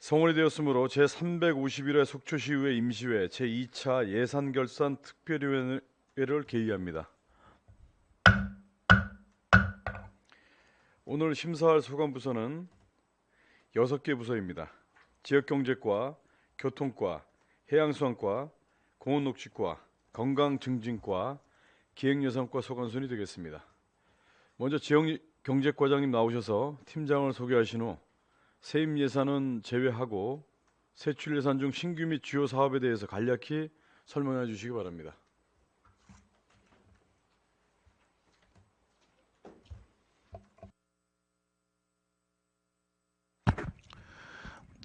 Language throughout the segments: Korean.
성원이 되었으므로 제351회 속초시의회 임시회 제2차 예산결산 특별위원회를 개의합니다. 오늘 심사할 소관부서는 6개 부서입니다. 지역경제과, 교통과, 해양수산과, 공원녹지과, 건강증진과, 기획예산과 소관순이 되겠습니다. 먼저 지역경제과장님 나오셔서 팀장을 소개하신 후 세입 예산은 제외하고 세출 예산 중 신규 및 주요 사업에 대해서 간략히 설명해 주시기 바랍니다.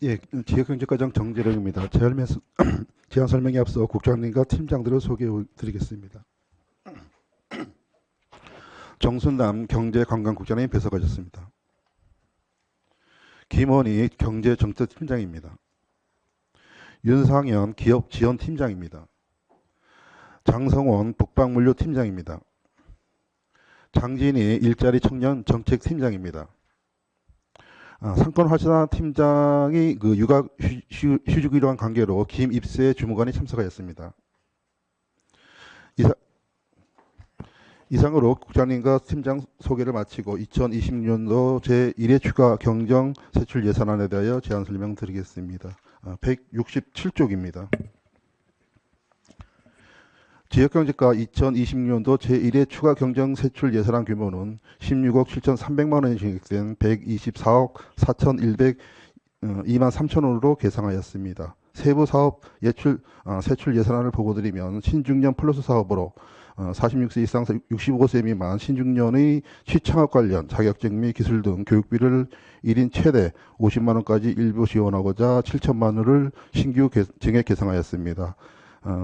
예, 지역경제과장 정재령입니다. 제안 설명에 앞서 국장님과 팀장들을 소개해 드리겠습니다. 정순남 경제관광국장님 배석하셨습니다. 김원희 경제정책팀장입니다. 윤상현 기업지원팀장입니다. 장성원 북방물류팀장입니다. 장진희 일자리 청년 정책팀장입니다. 상권활성화 팀장이 육아 휴직으로 이러한 관계로 김입세 주무관이 참석하였습니다. 이상으로 국장님과 팀장 소개를 마치고 2020년도 제1회 추가 경정 세출 예산안에 대하여 제안 설명드리겠습니다. 167쪽입니다. 지역경제과 2020년도 제1회 추가 경정 세출 예산안 규모는 16억 7,300만 원이 증액된 124억 4,102만 3천 원으로 계상하였습니다. 세부 사업 세출 예산안을 보고드리면 신중년 플러스 사업으로 46세 이상 65세 미만 신중년의 취창업 관련 자격증 및 기술 등 교육비를 1인 최대 50만 원까지 일부 지원하고자 7천만 원을 신규 증액 계상하였습니다.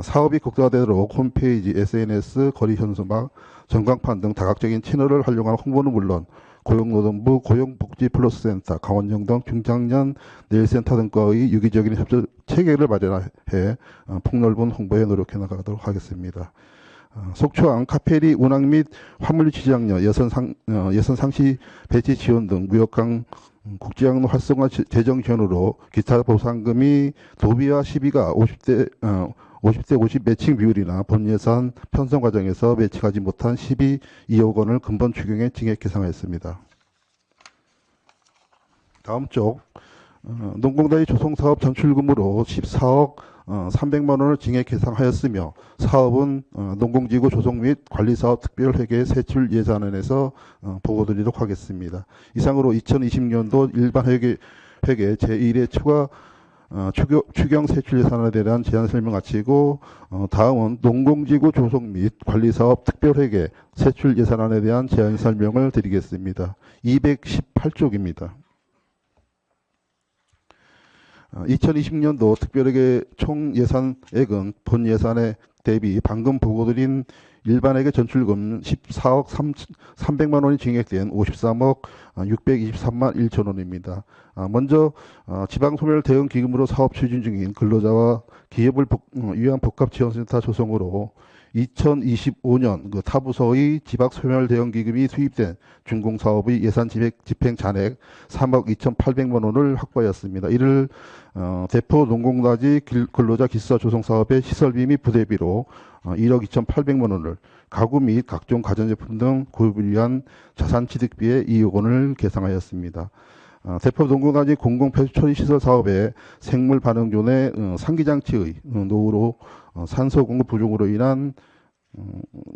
사업이 극대화되도록 홈페이지, SNS, 거리 현수막, 전광판 등 다각적인 채널을 활용한 홍보는 물론 고용노동부 고용복지플러스센터, 강원정동 중장년 내일센터 등과의 유기적인 협조 체계를 마련해 폭넓은 홍보에 노력해 나가도록 하겠습니다. 속초항 카페리 운항 및 화물유 지장료 예선 상시 배치 지원 등 무역강 국제항로 활성화 재정 지원으로 기타 보상금이 도비와 시비가 50대 50 매칭 비율이나 본 예산 편성 과정에서 매칭하지 못한 12억 원을 근본 추경에 증액 계상하였습니다. 다음 쪽 농공단위 조성사업 전출금으로 14억 300만 원을 증액 계상하였으며 사업은 농공지구 조성 및 관리사업 특별회계 세출 예산안에서 보고드리도록 하겠습니다. 이상으로 2020년도 일반회계 제1회 추경 세출 예산안에 대한 제안 설명 마치고 다음은 농공지구 조성 및 관리사업 특별회계 세출 예산안에 대한 제안 설명을 드리겠습니다. 218쪽입니다. 2020년도 특별회계 총 예산액은 본 예산에 대비 방금 보고드린 일반회계 전출금 14억 300만 원이 증액된 53억 623만 1천 원입니다. 먼저 지방소멸 대응 기금으로 사업 추진 중인 근로자와 기업을 위한 복합지원센터 조성으로 2025년 타부서의 지방소멸 대응 기금이 투입된 준공사업의 예산 집행 잔액 3억 2,800만 원을 확보하였습니다. 이를 대포 농공단지 근로자 기숙사 조성 사업의 시설비 및 부대비로 1억 2,800만 원을 가구 및 각종 가전제품 등 구입을 위한 자산취득비에 2억 원을 계상하였습니다. 대포 농공단지 공공폐수 처리 시설 사업의 생물 반응존의 상기장치의 노후로 산소 공급 부족으로 인한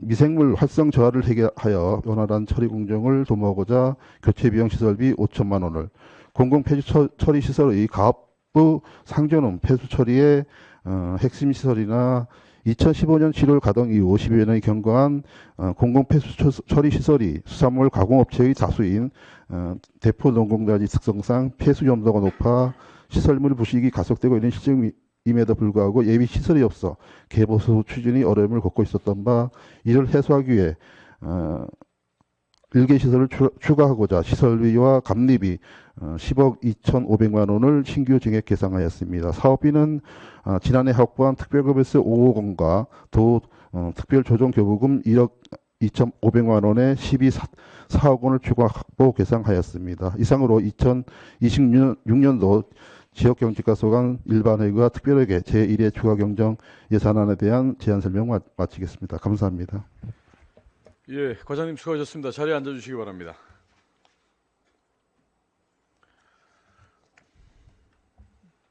미생물 활성 저하를 해결하여 원활한 처리 공정을 도모하고자 교체 비용 시설비 5천만 원을 공공폐수 처리 시설의 가업부 상전음 폐수 처리의 핵심 시설이나 2015년 7월 가동 이후 10여 년의 경과한 공공폐수 처리 시설이 수산물 가공업체의 다수인 대포 농공단지 특성상 폐수 염도가 높아 시설물 부식이 가속되고 있는 시점임에도 불구하고 예비 시설이 없어 개보수 추진이 어려움을 겪고 있었던 바 이를 해소하기 위해 일개 시설을 추가하고자 시설비와 감리비 10억 2,500만 원을 신규 증액 계상하였습니다. 사업비는 지난해 확보한 특별급여세 5억 원과 도 특별조정교부금 1억 2,500만 원에 4억 원을 추가 확보 계상하였습니다. 이상으로 2026년도 지역경제과 소관 일반회의와 특별회계 제1회 추가경정 예산안에 대한 제안 설명 마치겠습니다. 감사합니다. 예, 과장님 수고하셨습니다. 자리에 앉아주시기 바랍니다.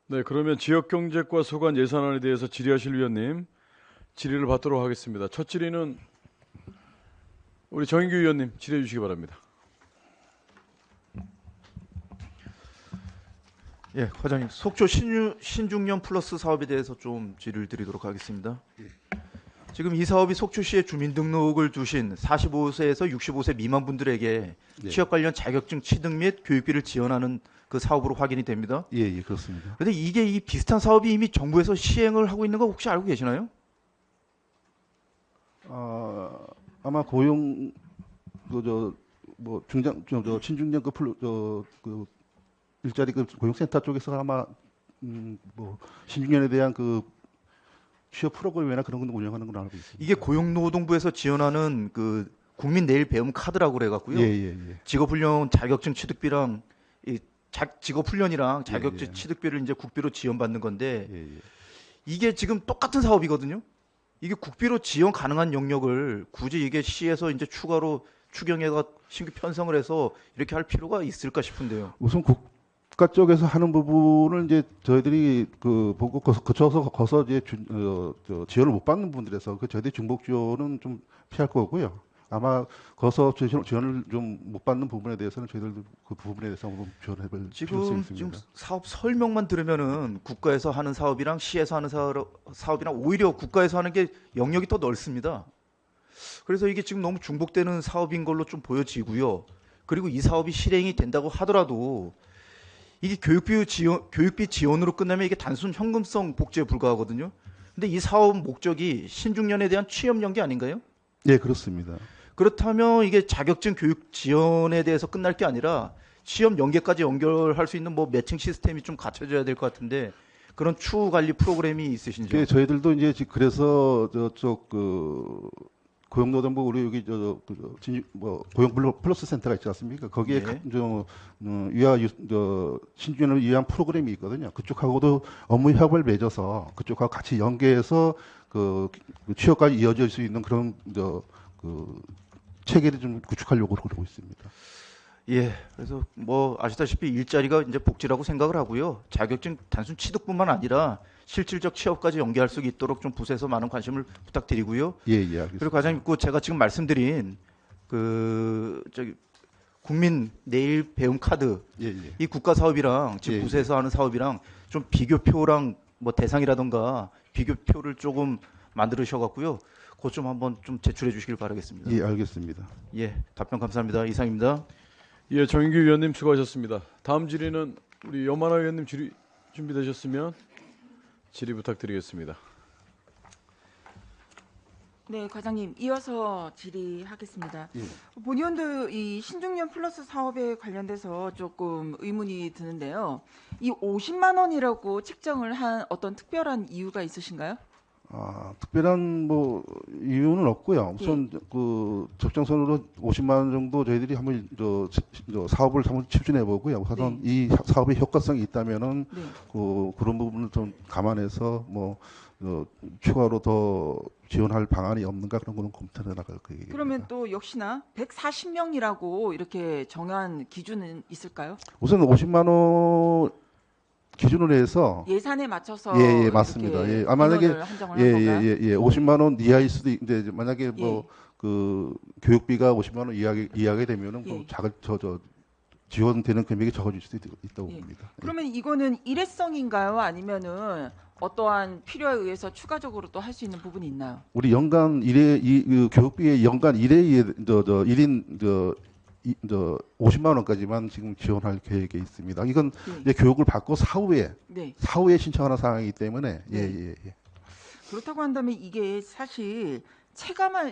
네, 그러면 지역경제과 소관 예산안에 대해서 질의하실 위원님 질의를 받도록 하겠습니다. 첫 질의는 우리 정인규 위원님 질의해 주시기 바랍니다. 예, 과장님, 속초 신중년 플러스 사업에 대해서 좀 질의를 드리도록 하겠습니다. 지금 이 사업이 속초시에 주민등록을 두신 45세에서 65세 미만 분들에게 취업 관련 자격증 취득 및 교육비를 지원하는 그 사업으로 확인이 됩니다. 예, 그렇습니다. 그런데 이게 이 비슷한 사업이 이미 정부에서 시행을 하고 있는 거 혹시 알고 계시나요? 아마 고용 뭐 중장 신중년 그 일자리 그 고용센터 쪽에서 아마 뭐 신중년에 대한 그 취업 프로그램이나 그런 걸 운영하는 걸 알고 있습니다. 이게 고용노동부에서 지원하는 그 국민 내일 배움 카드라고 그래갖고요. 예. 직업훈련 자격증 취득비랑 직업훈련이랑 자격증 예. 취득비를 이제 국비로 지원받는 건데 예. 이게 지금 똑같은 사업이거든요. 이게 국비로 지원 가능한 영역을 굳이 이게 시에서 이제 추가로 추경해가 신규 편성을 해서 이렇게 할 필요가 있을까 싶은데요. 우선 국가 쪽에서 하는 부분을 이제 저희들이 그 보고 거서 이제 지원을 못 받는 분들에서 그 저희들이 중복 지원은 좀 피할 거고요. 아마 거서 지원을 좀 못 받는 부분에 대해서는 저희들도 그 부분에 대해서 한번 지원해 볼 필요성이 있습니다. 지금 사업 설명만 들으면은 국가에서 하는 사업이랑 시에서 하는 사업이랑 오히려 국가에서 하는 게 영역이 더 넓습니다. 그래서 이게 지금 너무 중복되는 사업인 걸로 좀 보여지고요. 그리고 이 사업이 실행이 된다고 하더라도 이게 교육비 지원으로 끝나면 이게 단순 현금성 복지에 불과하거든요. 근데 이 사업 목적이 신중년에 대한 취업 연계 아닌가요? 예, 그렇습니다. 그렇다면 이게 자격증 교육 지원에 대해서 끝날 게 아니라 취업 연계까지 연결할 수 있는 뭐 매칭 시스템이 좀 갖춰져야 될 것 같은데 그런 추후 관리 프로그램이 있으신지요? 저희들도 이제 그래서 저쪽 그 고용노동부 우리 여기 고용 플러스 센터가 있지 않습니까? 거기에 신준을 위한 프로그램이 있거든요. 그쪽하고도 업무 협업을 맺어서 그쪽하고 같이 연계해서 그 취업까지 이어질 수 있는 그런 그 체계를 좀 구축하려고 그러고 있습니다. 예, 그래서 뭐 아시다시피 일자리가 이제 복지라고 생각을 하고요. 자격증 단순 취득뿐만 아니라 실질적 취업까지 연계할 수 있도록 좀 부서에서 많은 관심을 부탁드리고요. 예, 알겠습니다. 그리고 과장님, 제가 지금 말씀드린 그 국민 내일 배움 카드 이 국가 사업이랑 지금 부서에서 하는 사업이랑 좀 비교표랑 뭐 대상이라던가 비교표를 조금 만들으셔갖고요. 그것 좀 한번 좀 제출해 주시길 바라겠습니다. 예, 알겠습니다. 예, 답변 감사합니다. 이상입니다. 예, 정인규 위원님 수고하셨습니다. 다음 질의는 우리 염하나 위원님 질의 준비되셨으면 질의 부탁드리겠습니다. 네, 과장님 이어서 질의하겠습니다. 본의원도 이 신중년 플러스 사업에 관련돼서 조금 의문이 드는데요. 이 50만 원이라고 책정을 한 어떤 특별한 이유가 있으신가요? 특별한 뭐 이유는 없고요. 우선 그 적정선으로 50만 원 정도 저희들이 한번 사업을 한번 추진해 보고요. 우선 이 사업의 효과성이 있다면은 그런 부분을 좀 감안해서 뭐 추가로 더 지원할 방안이 없는가 그런 거는 검토해 나갈 거예요. 그러면 또 역시나 140명이라고 이렇게 정한 기준은 있을까요? 우선 50만 원 기준으로 해서 예산에 맞춰서 맞습니다. 만약에 한정을 한 건가요? 50만 원 이하일 수도 있는데 만약에 뭐 그 교육비가 50만 원 이하게 되면은 뭐 지원되는 금액이 적어질 수도 있다고 봅니다. 그러면 이거는 일회성인가요? 아니면은 어떠한 필요에 의해서 추가적으로 또 할 수 있는 부분이 있나요? 우리 연간 그 교육비의 연간 1인 50만 원까지만 지금 지원할 계획에 있습니다. 이건 이제 교육을 받고 사후에 신청하는 사항이기 때문에 그렇다고 한다면 이게 사실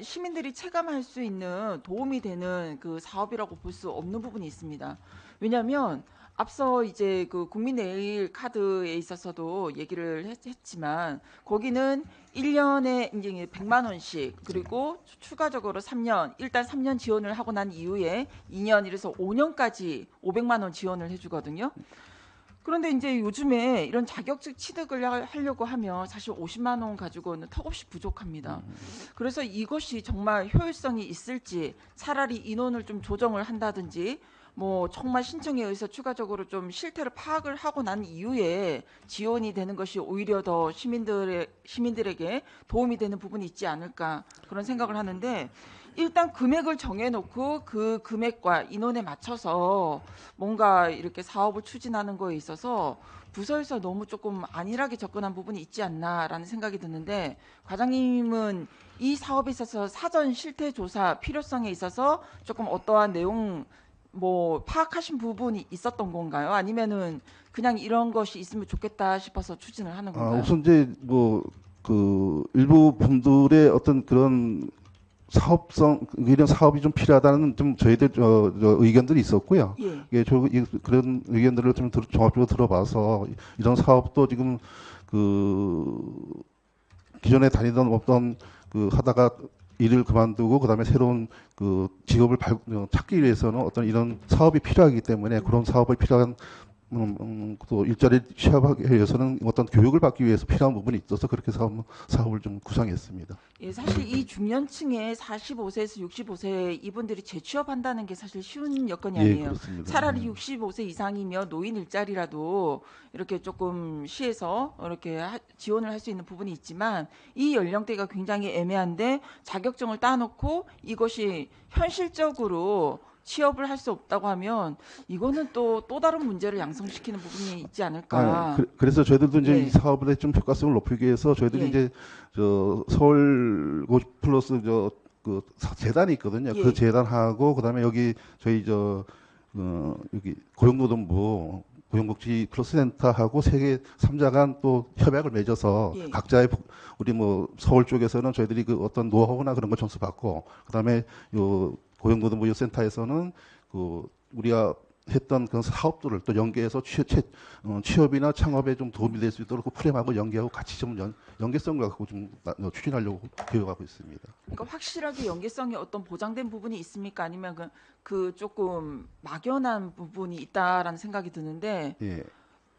시민들이 체감할 수 있는 도움이 되는 그 사업이라고 볼 수 없는 부분이 있습니다. 왜냐하면 앞서 이제 그 국민내일 카드에 있어서도 얘기를 했지만 거기는 1년에 이제 100만 원씩 그리고 추가적으로 3년 일단 3년 지원을 하고 난 이후에 2년 이래서 5년까지 500만 원 지원을 해주거든요. 그런데 이제 요즘에 이런 자격증 취득을 하려고 하면 사실 50만 원 가지고는 턱없이 부족합니다. 그래서 이것이 정말 효율성이 있을지 차라리 인원을 좀 조정을 한다든지 뭐 정말 신청에 의해서 추가적으로 좀 실태를 파악을 하고 난 이후에 지원이 되는 것이 오히려 더 시민들에게 도움이 되는 부분이 있지 않을까 그런 생각을 하는데 일단 금액을 정해놓고 그 금액과 인원에 맞춰서 뭔가 이렇게 사업을 추진하는 거에 있어서 부서에서 너무 조금 안일하게 접근한 부분이 있지 않나라는 생각이 드는데 과장님은 이 사업에 있어서 사전 실태 조사 필요성에 있어서 조금 어떠한 내용 뭐 파악하신 부분이 있었던 건가요? 아니면은 그냥 이런 것이 있으면 좋겠다 싶어서 추진을 하는 건가요? 우선 이제 뭐 그 일부 분들의 어떤 그런 사업성 이런 사업이 좀 필요하다는 좀 저희들 저 의견들이 있었고요. 예. 예, 그런 의견들을 좀 종합적으로 들어봐서 이런 사업도 지금 그 기존에 다니던 어떤 그 하다가 일을 그만두고 그다음에 새로운 그 직업을 찾기 위해서는 어떤 이런 사업이 필요하기 때문에 그런 사업이 필요한 또 일자리 취업하기 위해서는 어떤 교육을 받기 위해서 필요한 부분이 있어서 그렇게 사업을 좀 구상했습니다. 예, 사실 이 중년층의 45세에서 65세 이분들이 재취업한다는 게 사실 쉬운 여건이 예, 아니에요. 그렇습니다. 차라리 65세 이상이면 노인 일자리라도 이렇게 조금 시에서 이렇게 지원을 할 수 있는 부분이 있지만 이 연령대가 굉장히 애매한데 자격증을 따놓고 이것이 현실적으로 취업을 할 수 없다고 하면 이거는 또 다른 문제를 양성시키는 부분이 있지 않을까. 그래서 저희들도 이제 예. 이 사업에 좀 효과성을 높이기 위해서 저희들이 예. 이제 저 서울 플러스 그 재단이 있거든요. 예. 그 재단하고 그다음에 여기 저희 여기 고용노동부 고용복지 플러스 센터하고 세계 3자 간 또 협약을 맺어서 예. 각자의 우리 뭐 서울 쪽에서는 저희들이 그 어떤 노하우나 그런 거 전수받고 그다음에 요 고용노동부 센터에서는 그 우리가 했던 그런 사업들을 또 연계해서 취업이나 창업에 좀 도움이 될 수 있도록 그 프레임하고 연계하고 같이 좀 연계성을 갖고 좀 추진하려고 계획하고 있습니다. 그러니까 확실하게 연계성이 어떤 보장된 부분이 있습니까? 아니면 그 조금 막연한 부분이 있다라는 생각이 드는데 예.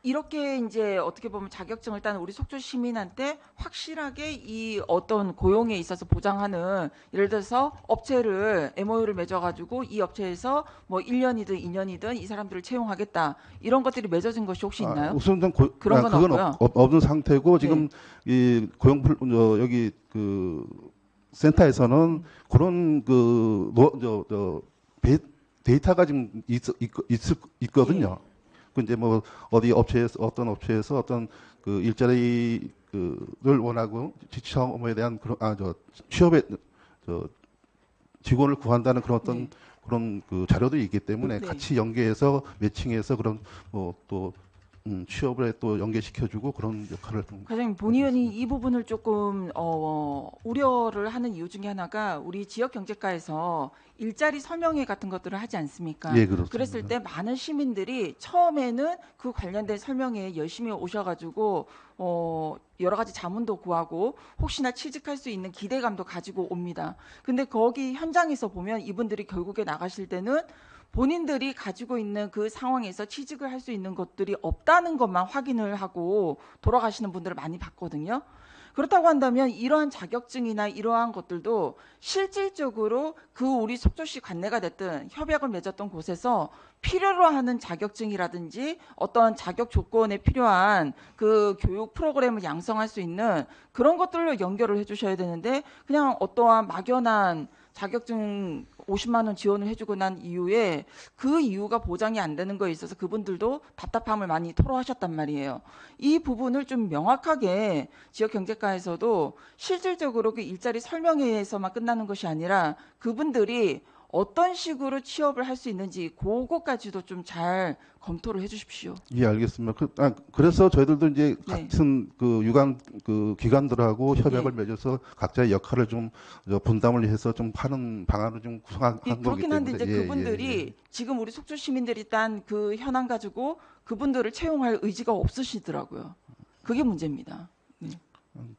이렇게 이제 어떻게 보면 자격증을 따는 우리 속초 시민한테 확실하게 이 어떤 고용에 있어서 보장하는 예를 들어서 업체를 MOU를 맺어가지고 이 업체에서 뭐 1년이든 2년이든 이 사람들을 채용하겠다 이런 것들이 맺어진 것이 혹시 있나요? 우선 그런 건 그건 없고요. 없는 상태고 지금 이 여기 그 센터에서는 그런 데이터가 지금 있거든요. 그 이제 뭐 어떤 업체에서 어떤 그 일자리를 원하고 취업에 대한 그런 취업에 직원을 구한다는 그런 어떤 네. 그런 그 자료들이 있기 때문에 네. 같이 연계해서 매칭해서 그런 또 취업을 또 연계시켜주고 그런 역할을 좀 과장님 본의원이 이 부분을 조금 우려를 하는 이유 중에 하나가 우리 지역 경제과에서 일자리 설명회 같은 것들을 하지 않습니까? 예, 그렇습니다. 그랬을 때 많은 시민들이 처음에는 그 관련된 설명회에 열심히 오셔가지고 여러 가지 자문도 구하고 혹시나 취직할 수 있는 기대감도 가지고 옵니다. 근데 거기 현장에서 보면 이분들이 결국에 나가실 때는 본인들이 가지고 있는 그 상황에서 취직을 할 수 있는 것들이 없다는 것만 확인을 하고 돌아가시는 분들을 많이 봤거든요. 그렇다고 한다면 이러한 자격증이나 이러한 것들도 실질적으로 그 우리 속초시 관내가 됐든 협약을 맺었던 곳에서 필요로 하는 자격증이라든지 어떤 자격 조건에 필요한 그 교육 프로그램을 양성할 수 있는 그런 것들로 연결을 해주셔야 되는데 그냥 어떠한 막연한 자격증 50만 원 지원을 해주고 난 이후에 그 이유가 보장이 안 되는 거에 있어서 그분들도 답답함을 많이 토로하셨단 말이에요. 이 부분을 좀 명확하게 지역경제과에서도 실질적으로 그 일자리 설명회에서만 끝나는 것이 아니라 그분들이 어떤 식으로 취업을 할 수 있는지 그거까지도 좀 잘 검토를 해주십시오. 예, 알겠습니다. 그래서 저희들도 이제 네. 같은 그 유관 그 기관들하고 협약을 예. 맺어서 각자의 역할을 좀 분담을 해서 좀 하는 방안을 좀 구성한 거기 그렇긴 한데 때문에 이제 그분들이 지금 우리 속초 시민들이 딴 그 현황 가지고 그분들을 채용할 의지가 없으시더라고요. 그게 문제입니다. 네.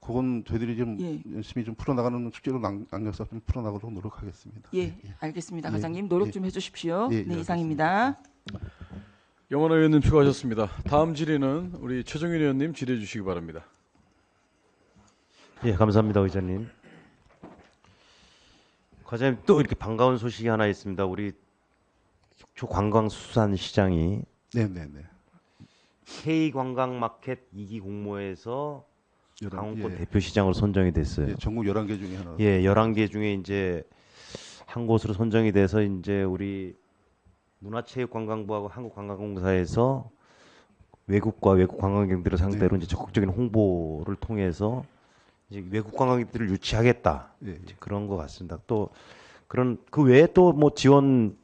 그건 저희들이 좀 예. 열심히 좀 풀어나가는 축제로 남겨서 좀 풀어나가도록 노력하겠습니다. 예, 알겠습니다. 예. 과장님 노력 예. 좀 해주십시오. 예, 네, 예, 이상입니다. 영원하 의원님 수고하셨습니다. 다음 질의는 우리 최정윤 의원님 질의해 주시기 바랍니다. 예, 감사합니다, 의장님. 과장님, 또 이렇게 반가운 소식이 하나 있습니다. 우리 속초 관광수산시장이 네네네. K관광마켓 2기 공모에서 강원권 예, 대표시장으로 선정이 됐어요. 예, 전국 11개 중에 하나. 예, 11개 중에 이제 한 곳으로 선정이 돼서 이제 우리 문화체육관광부하고 한국관광공사에서 외국과 외국 관광객들을 상대로 이제 적극적인 홍보를 통해서 이제 외국 관광객들을 유치하겠다. 예, 예. 이제 그런 것 같습니다. 또 그런 그 외에 또 뭐 지원이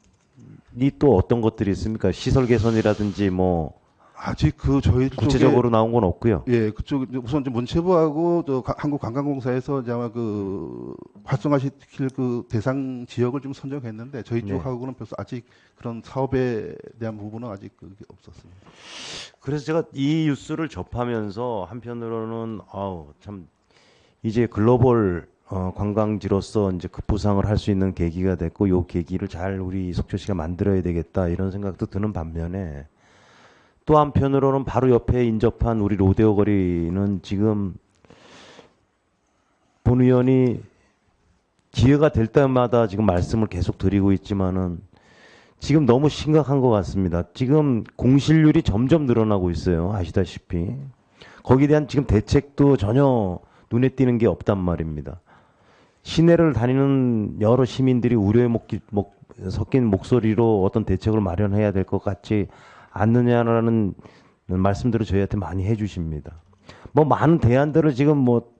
또 어떤 것들이 있습니까? 시설 개선이라든지 뭐 아직 그 저희 쪽에 구체적으로 나온 건 없고요. 예, 그쪽 우선 이제 문체부하고 한국관광공사에서 이제 아마 그 활성화시킬 그 대상 지역을 좀 선정했는데 저희 네. 쪽하고는 벌써 아직 그런 사업에 대한 부분은 아직 그게 없었습니다. 그래서 제가 이 뉴스를 접하면서 한편으로는 참 이제 글로벌 관광지로서 이제 급부상을 할 수 있는 계기가 됐고 요 계기를 잘 우리 속초시가 만들어야 되겠다 이런 생각도 드는 반면에 또 한편으로는 바로 옆에 인접한 우리 로데오 거리는 지금 본 의원이 기회가 될 때마다 지금 말씀을 계속 드리고 있지만은 지금 너무 심각한 것 같습니다. 지금 공실률이 점점 늘어나고 있어요. 아시다시피. 거기에 대한 지금 대책도 전혀 눈에 띄는 게 없단 말입니다. 시내를 다니는 여러 시민들이 우려에 섞인 목소리로 어떤 대책을 마련해야 될 것 같지 않느냐라는 말씀들을 저희한테 많이 해주십니다. 뭐 많은 대안들을 지금 뭐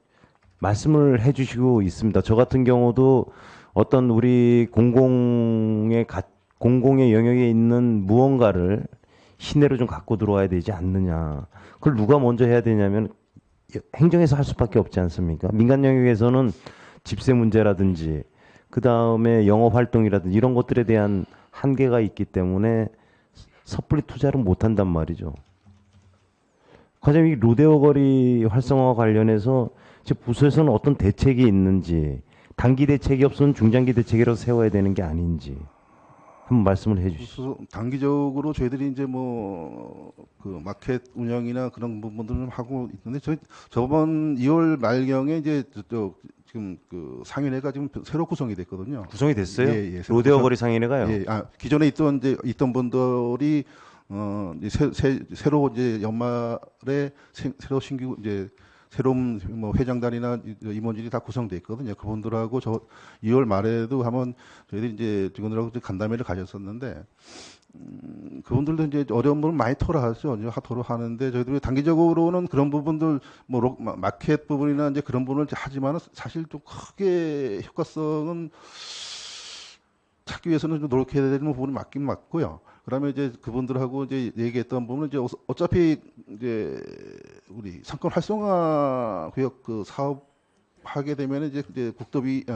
말씀을 해주시고 있습니다. 저 같은 경우도 어떤 우리 공공의 영역에 있는 무언가를 시내로 좀 갖고 들어와야 되지 않느냐. 그걸 누가 먼저 해야 되냐면 행정에서 할 수밖에 없지 않습니까? 민간 영역에서는 집세 문제라든지 그 다음에 영업 활동이라든지 이런 것들에 대한 한계가 있기 때문에 섣불리 투자를 못한단 말이죠. 과장님, 이 로데오 거리 활성화와 관련해서 제 부서에서는 어떤 대책이 있는지, 단기 대책이 없으면 중장기 대책이라도 세워야 되는 게 아닌지 한번 말씀을 해주시죠. 그래서 단기적으로 저희들이 이제 뭐 그 마켓 운영이나 그런 부분들을 좀 하고 있는데 저희 저번 2월 말경에 이제 지금 그 상인회가 지금 새로 구성이 됐거든요. 구성이 됐어요? 예, 예, 새로 로데오 구성- 거리 상인회가요? 예, 기존에 있던 분들이 이제 새로 이제 연말에 새로 신규 이제 새로운 뭐 회장단이나 임원진이 다 구성돼 있거든요. 그분들하고 저 2월 말에도 한번 저희들이 이제 직원들하고 간담회를 가졌었는데 그분들도 이제 어려운 부분 많이 토로하죠. 이제 토로하는데 저희들이 단기적으로는 그런 부분들 뭐 마켓 부분이나 이제 그런 부분을 하지만은 사실 좀 크게 효과성은 찾기 위해서는 좀 노력해야 되는 부분이 맞긴 맞고요. 그다음에 이제 그분들하고 이제 얘기했던 부분은 이제 어차피 이제 우리 상권 활성화 구역 그 사업 하게 되면 이제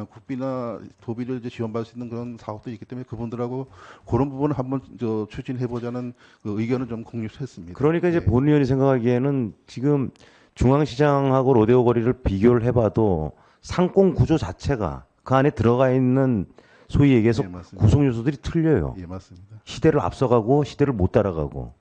국비나 도비를 이제 지원받을 수 있는 그런 사업도 있기 때문에 그분들하고 그런 부분을 한번 추진해 보자는 그 의견을 좀 공유했습니다. 그러니까 이제 예. 본 의원이 생각하기에는 지금 중앙시장하고 로데오 거리를 비교를 해봐도 상권 구조 자체가 그 안에 들어가 있는 소위 얘기해서 예, 맞습니다. 구성 요소들이 틀려요. 예, 맞습니다. 시대를 앞서가고 시대를 못 따라가고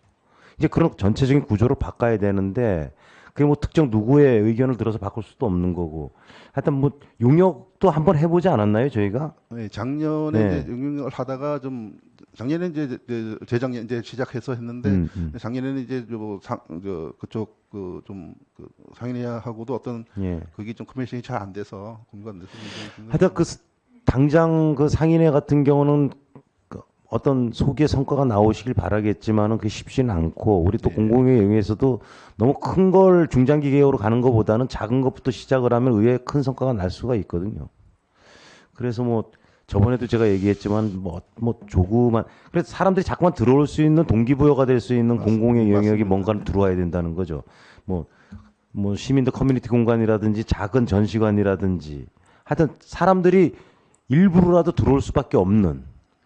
이제 그런 전체적인 구조를 바꿔야 되는데 그게 뭐 특정 누구의 의견을 들어서 바꿀 수도 없는 거고 하여튼 뭐 용역도 한번 해보지 않았나요 저희가? 네, 작년에 네. 이제 응용을 하다가 좀 작년에 이제 재작년 이제 시작해서 했는데 작년에는 이제 그쪽 그 상인회하고도 어떤 예. 그게 좀 커뮤니케이션이 잘 안 돼서 공유가 안 돼서 하여튼 당장 그 상인회 같은 경우는 그 어떤 소기의 성과가 나오시길 바라겠지만은 그게 쉽지는 않고 우리 또 네. 공공의 영역에서도 너무 큰 걸 중장기 계획으로 가는 것보다는 작은 것부터 시작을 하면 의외에 큰 성과가 날 수가 있거든요. 그래서 뭐 저번에도 제가 얘기했지만 뭐 조그만 그래서 사람들이 자꾸만 들어올 수 있는 동기부여가 될 수 있는 맞습니다. 공공의 영역이 맞습니다. 뭔가는 들어와야 된다는 거죠. 뭐 시민들 커뮤니티 공간이라든지 작은 전시관이라든지 하여튼 사람들이 일부러라도 들어올 수밖에 없는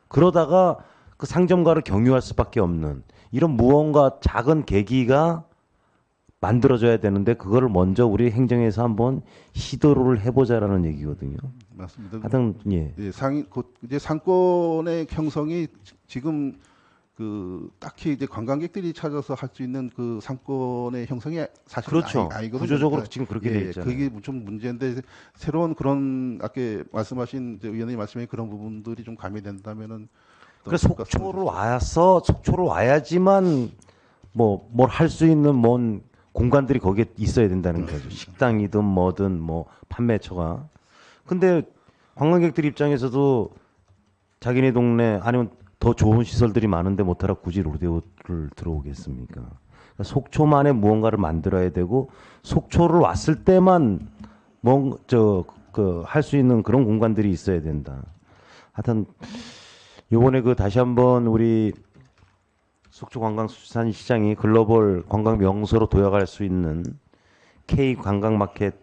그러다가 그 상점가를 경유할 수밖에 없는 이런 무언가 작은 계기가 만들어져야 되는데 그거를 먼저 우리 행정에서 한번 시도를 해보자라는 얘기거든요. 맞습니다. 하여튼 예. 예, 이제 상권의 형성이 지금 그 딱히 이제 관광객들이 찾아서 할 수 있는 그 상권의 형성이 사실 그렇죠. 아니거든요. 구조적으로 그러니까 지금 그렇게 돼 있잖아요. 그게 좀 문제인데 새로운 그런 아까 말씀하신 이제 의원님 말씀에 그런 부분들이 좀 가미된다면은 그러니까 속초로 와야지만 뭐 뭘 할 수 있는 뭔 공간들이 거기에 있어야 된다는 거죠. 식당이든 뭐든 뭐 판매처가. 근데 관광객들 입장에서도 자기네 동네 아니면 더 좋은 시설들이 많은데 못하라 굳이 로데오를 들어오겠습니까? 그러니까 속초만의 무언가를 만들어야 되고 속초를 왔을 때만 할 수 있는 그런 공간들이 있어야 된다. 하여튼 요번에 그 다시 한번 우리 속초관광수산시장이 글로벌 관광 명소로 도약할 수 있는 K 관광마켓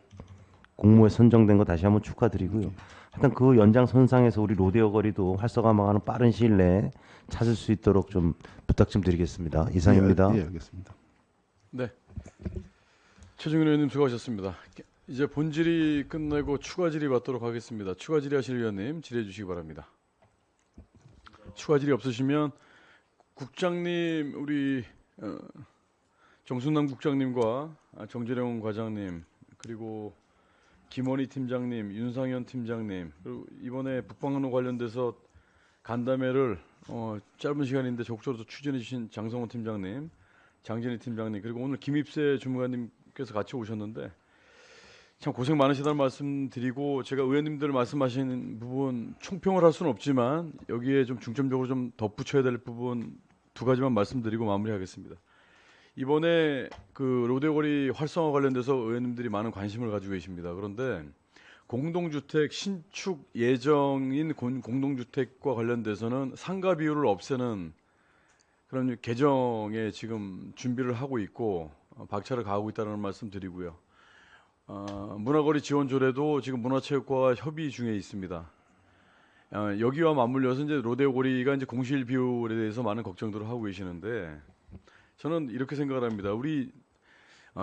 공모에 선정된 거 다시 한번 축하드리고요. 하여튼 그 연장선상에서 우리 로데오 거리도 활성화망하는 빠른 시일 내에 찾을 수 있도록 좀 부탁 좀 드리겠습니다. 이상입니다. 예, 알겠습니다. 네. 최종윤 의원님 수고하셨습니다. 이제 본질이 끝내고 추가 질의 받도록 하겠습니다. 추가 질의하실 의원님 질의해 주시기 바랍니다. 추가 질의 없으시면 국장님 우리 정순남 국장님과 정재령 과장님 그리고 김원희 팀장님, 윤상현 팀장님 그리고 이번에 북방로 관련돼서 간담회를 짧은 시간인데 적극적으로 추진해 주신 장성원 팀장님, 장진희 팀장님 그리고 오늘 김입세 주무관님께서 같이 오셨는데 참 고생 많으시다는 말씀드리고 제가 의원님들 말씀하신 부분 총평을 할 수는 없지만 여기에 좀 중점적으로 좀 덧붙여야 될 부분 두 가지만 말씀드리고 마무리하겠습니다. 이번에 그 로데오거리 활성화 관련돼서 의원님들이 많은 관심을 가지고 계십니다. 그런데 공동주택 신축 예정인 공동주택과 관련돼서는 상가 비율을 없애는 그런 개정에 지금 준비를 하고 있고 박차를 가하고 있다는 말씀 드리고요. 문화거리 지원 조례도 지금 문화체육과와 협의 중에 있습니다. 여기와 맞물려서 이제 로데오거리가 이제 공실 비율에 대해서 많은 걱정들을 하고 계시는데 저는 이렇게 생각을 합니다. 우리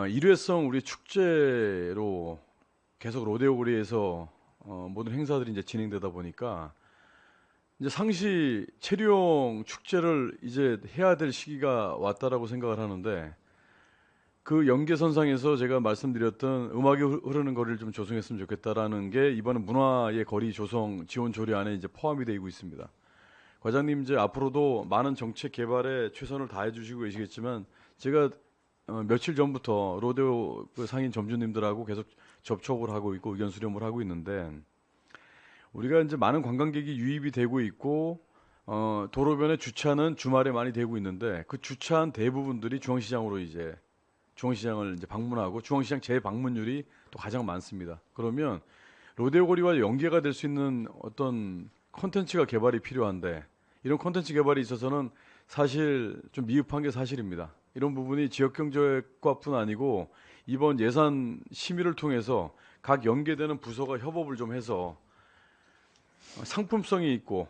일회성 우리 축제로 계속 로데오거리에서 모든 행사들이 이제 진행되다 보니까 이제 상시 체류용 축제를 이제 해야 될 시기가 왔다라고 생각을 하는데 그 연계선상에서 제가 말씀드렸던 음악이 흐르는 거리를 좀 조성했으면 좋겠다라는 게 이번에 문화의 거리 조성 지원 조례 안에 이제 포함이 되고 있습니다. 과장님 이제 앞으로도 많은 정책 개발에 최선을 다해 주시고 계시겠지만 제가 며칠 전부터 로데오 그 상인 점주님들하고 계속 접촉을 하고 있고 의견 수렴을 하고 있는데 우리가 이제 많은 관광객이 유입이 되고 있고 도로변에 주차는 주말에 많이 되고 있는데 그 주차한 대부분들이 중앙시장으로 이제 중앙시장을 이제 방문하고 중앙시장 재방문율이 또 가장 많습니다. 그러면 로데오거리와 연계가 될 수 있는 어떤 콘텐츠가 개발이 필요한데 이런 콘텐츠 개발에 있어서는 사실 좀 미흡한 게 사실입니다. 이런 부분이 지역경제과뿐 아니고 이번 예산 심의를 통해서 각 연계되는 부서가 협업을 좀 해서 상품성이 있고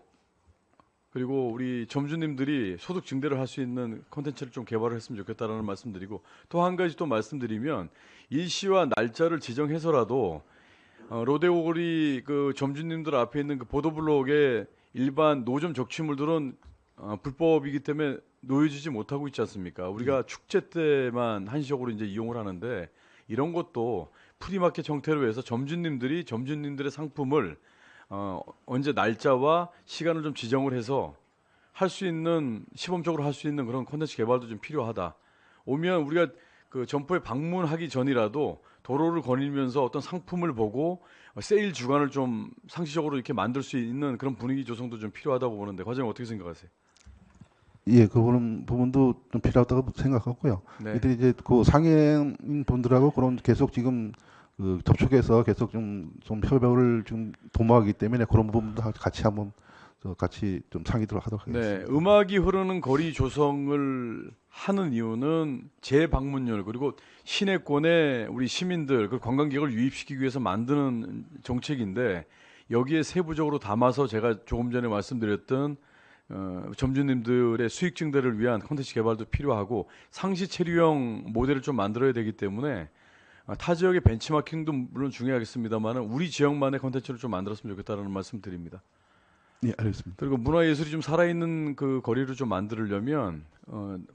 그리고 우리 점주님들이 소득 증대를 할 수 있는 콘텐츠를 좀 개발을 했으면 좋겠다라는 말씀드리고 또 한 가지 또 말씀드리면 일시와 날짜를 지정해서라도 로데오거리 그 점주님들 앞에 있는 그 보도블록에 일반 노점 적치물들은 불법이기 때문에 놓여지지 못하고 있지 않습니까? 우리가 축제 때만 한시적으로 이제 이용을 하는데 이런 것도 프리마켓 형태로 해서 점주님들이 점주님들의 상품을 언제 날짜와 시간을 좀 지정을 해서 할 수 있는 시범적으로 할 수 있는 그런 콘텐츠 개발도 좀 필요하다. 오면 우리가 그 점포에 방문하기 전이라도 도로를 거닐면서 어떤 상품을 보고 세일 주간을 좀 상시적으로 이렇게 만들 수 있는 그런 분위기 조성도 좀 필요하다고 보는데 과장님 어떻게 생각하세요? 예, 그 부분도 좀 필요하다고 생각하고요. 네. 이들이 이제 그 상해인 분들하고 그런 계속 지금 그 접촉해서 계속 좀 협업을 좀 도모하기 때문에 그런 부분도 같이 한번 같이 좀 상의를 하도록 하겠습니다. 네, 음악이 흐르는 거리 조성을 하는 이유는 재방문율 그리고 시내권에 우리 시민들 그 관광객을 유입시키기 위해서 만드는 정책인데 여기에 세부적으로 담아서 제가 조금 전에 말씀드렸던 점주님들의 수익 증대를 위한 콘텐츠 개발도 필요하고 상시 체류형 모델을 좀 만들어야 되기 때문에 타 지역의 벤치마킹도 물론 중요하겠습니다만 우리 지역만의 콘텐츠를 좀 만들었으면 좋겠다는 말씀 드립니다. 예, 알겠습니다. 그리고 문화예술이 좀 살아있는 그 거리를 좀 만들려면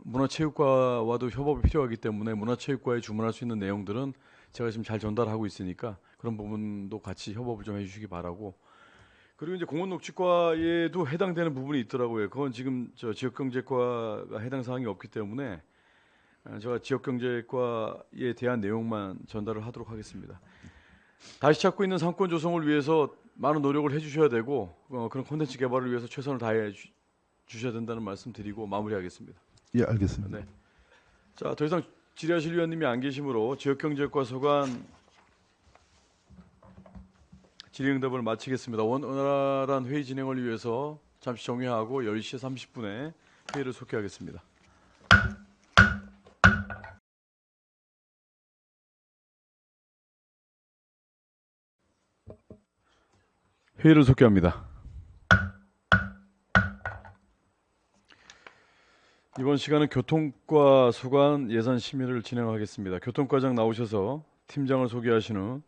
문화체육과와도 협업이 필요하기 때문에 문화체육과에 주문할 수 있는 내용들은 제가 지금 잘 전달하고 있으니까 그런 부분도 같이 협업을 좀 해주시기 바라고. 그리고 이제 공원녹지과에도 해당되는 부분이 있더라고요. 그건 지금 저 지역경제과가 해당 사항이 없기 때문에 제가 지역경제과에 대한 내용만 전달을 하도록 하겠습니다. 다시 찾고 있는 상권 조성을 위해서 많은 노력을 해주셔야 되고 그런 콘텐츠 개발을 위해서 최선을 다해 주셔야 된다는 말씀 드리고 마무리하겠습니다. 예, 알겠습니다. 네. 자, 더 이상 질의하실 위원님이 안 계시므로 지역경제과 소관 질의응답을 마치겠습니다. 원활한 회의 진행을 위해서 잠시 정회하고 10시 30분에 회의를 속개하겠습니다. 회의를 속개합니다. 이번 시간은 교통과 소관 예산 심의를 진행하겠습니다. 교통과장 나오셔서 팀장을 소개하신 후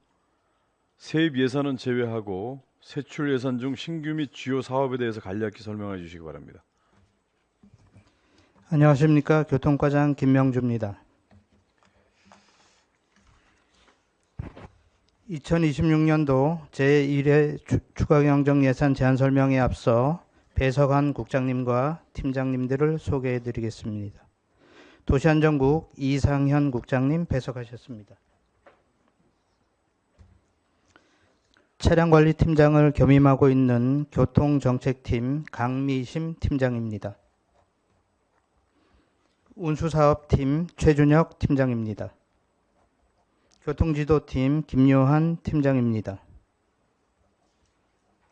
세입 예산은 제외하고 세출 예산 중 신규 및 주요 사업에 대해서 간략히 설명해 주시기 바랍니다. 안녕하십니까. 교통과장 김명주입니다. 2026년도 제1회 추가경정 예산 제안 설명에 앞서 배석한 국장님과 팀장님들을 소개해 드리겠습니다. 도시안전국 이상현 국장님 배석하셨습니다. 차량관리팀장을 겸임하고 있는 교통정책팀 강미심 팀장입니다. 운수사업팀 최준혁 팀장입니다. 교통지도팀 김요한 팀장입니다.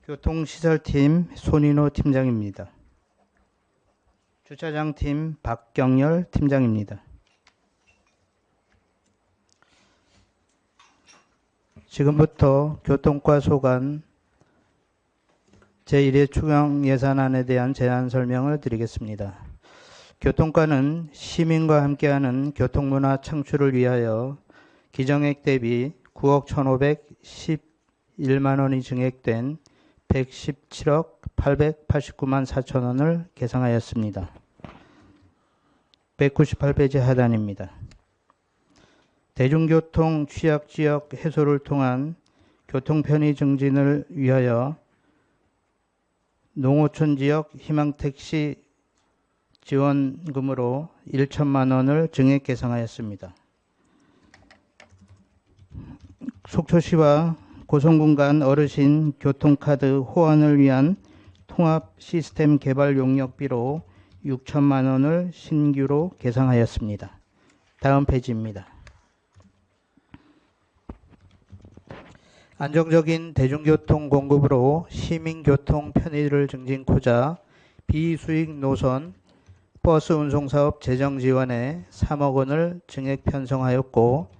교통시설팀 손인호 팀장입니다. 주차장팀 박경열 팀장입니다. 지금부터 교통과 소관 제1회 추경 예산안에 대한 제안 설명을 드리겠습니다. 교통과는 시민과 함께하는 교통문화 창출을 위하여 기정액 대비 9억 1,511만 원이 증액된 117억 889만 4천 원을 계상하였습니다. 198페이지 하단입니다. 대중교통 취약지역 해소를 통한 교통편의 증진을 위하여 농어촌 지역 희망택시 지원금으로 1천만 원을 증액 계상하였습니다. 속초시와 고성군 간 어르신 교통카드 호환을 위한 통합 시스템 개발 용역비로 6천만 원을 신규로 계상하였습니다. 다음 페이지입니다. 안정적인 대중교통 공급으로 시민교통 편의를 증진코자 비수익 노선 버스 운송사업 재정 지원에 3억 원을 증액 편성하였고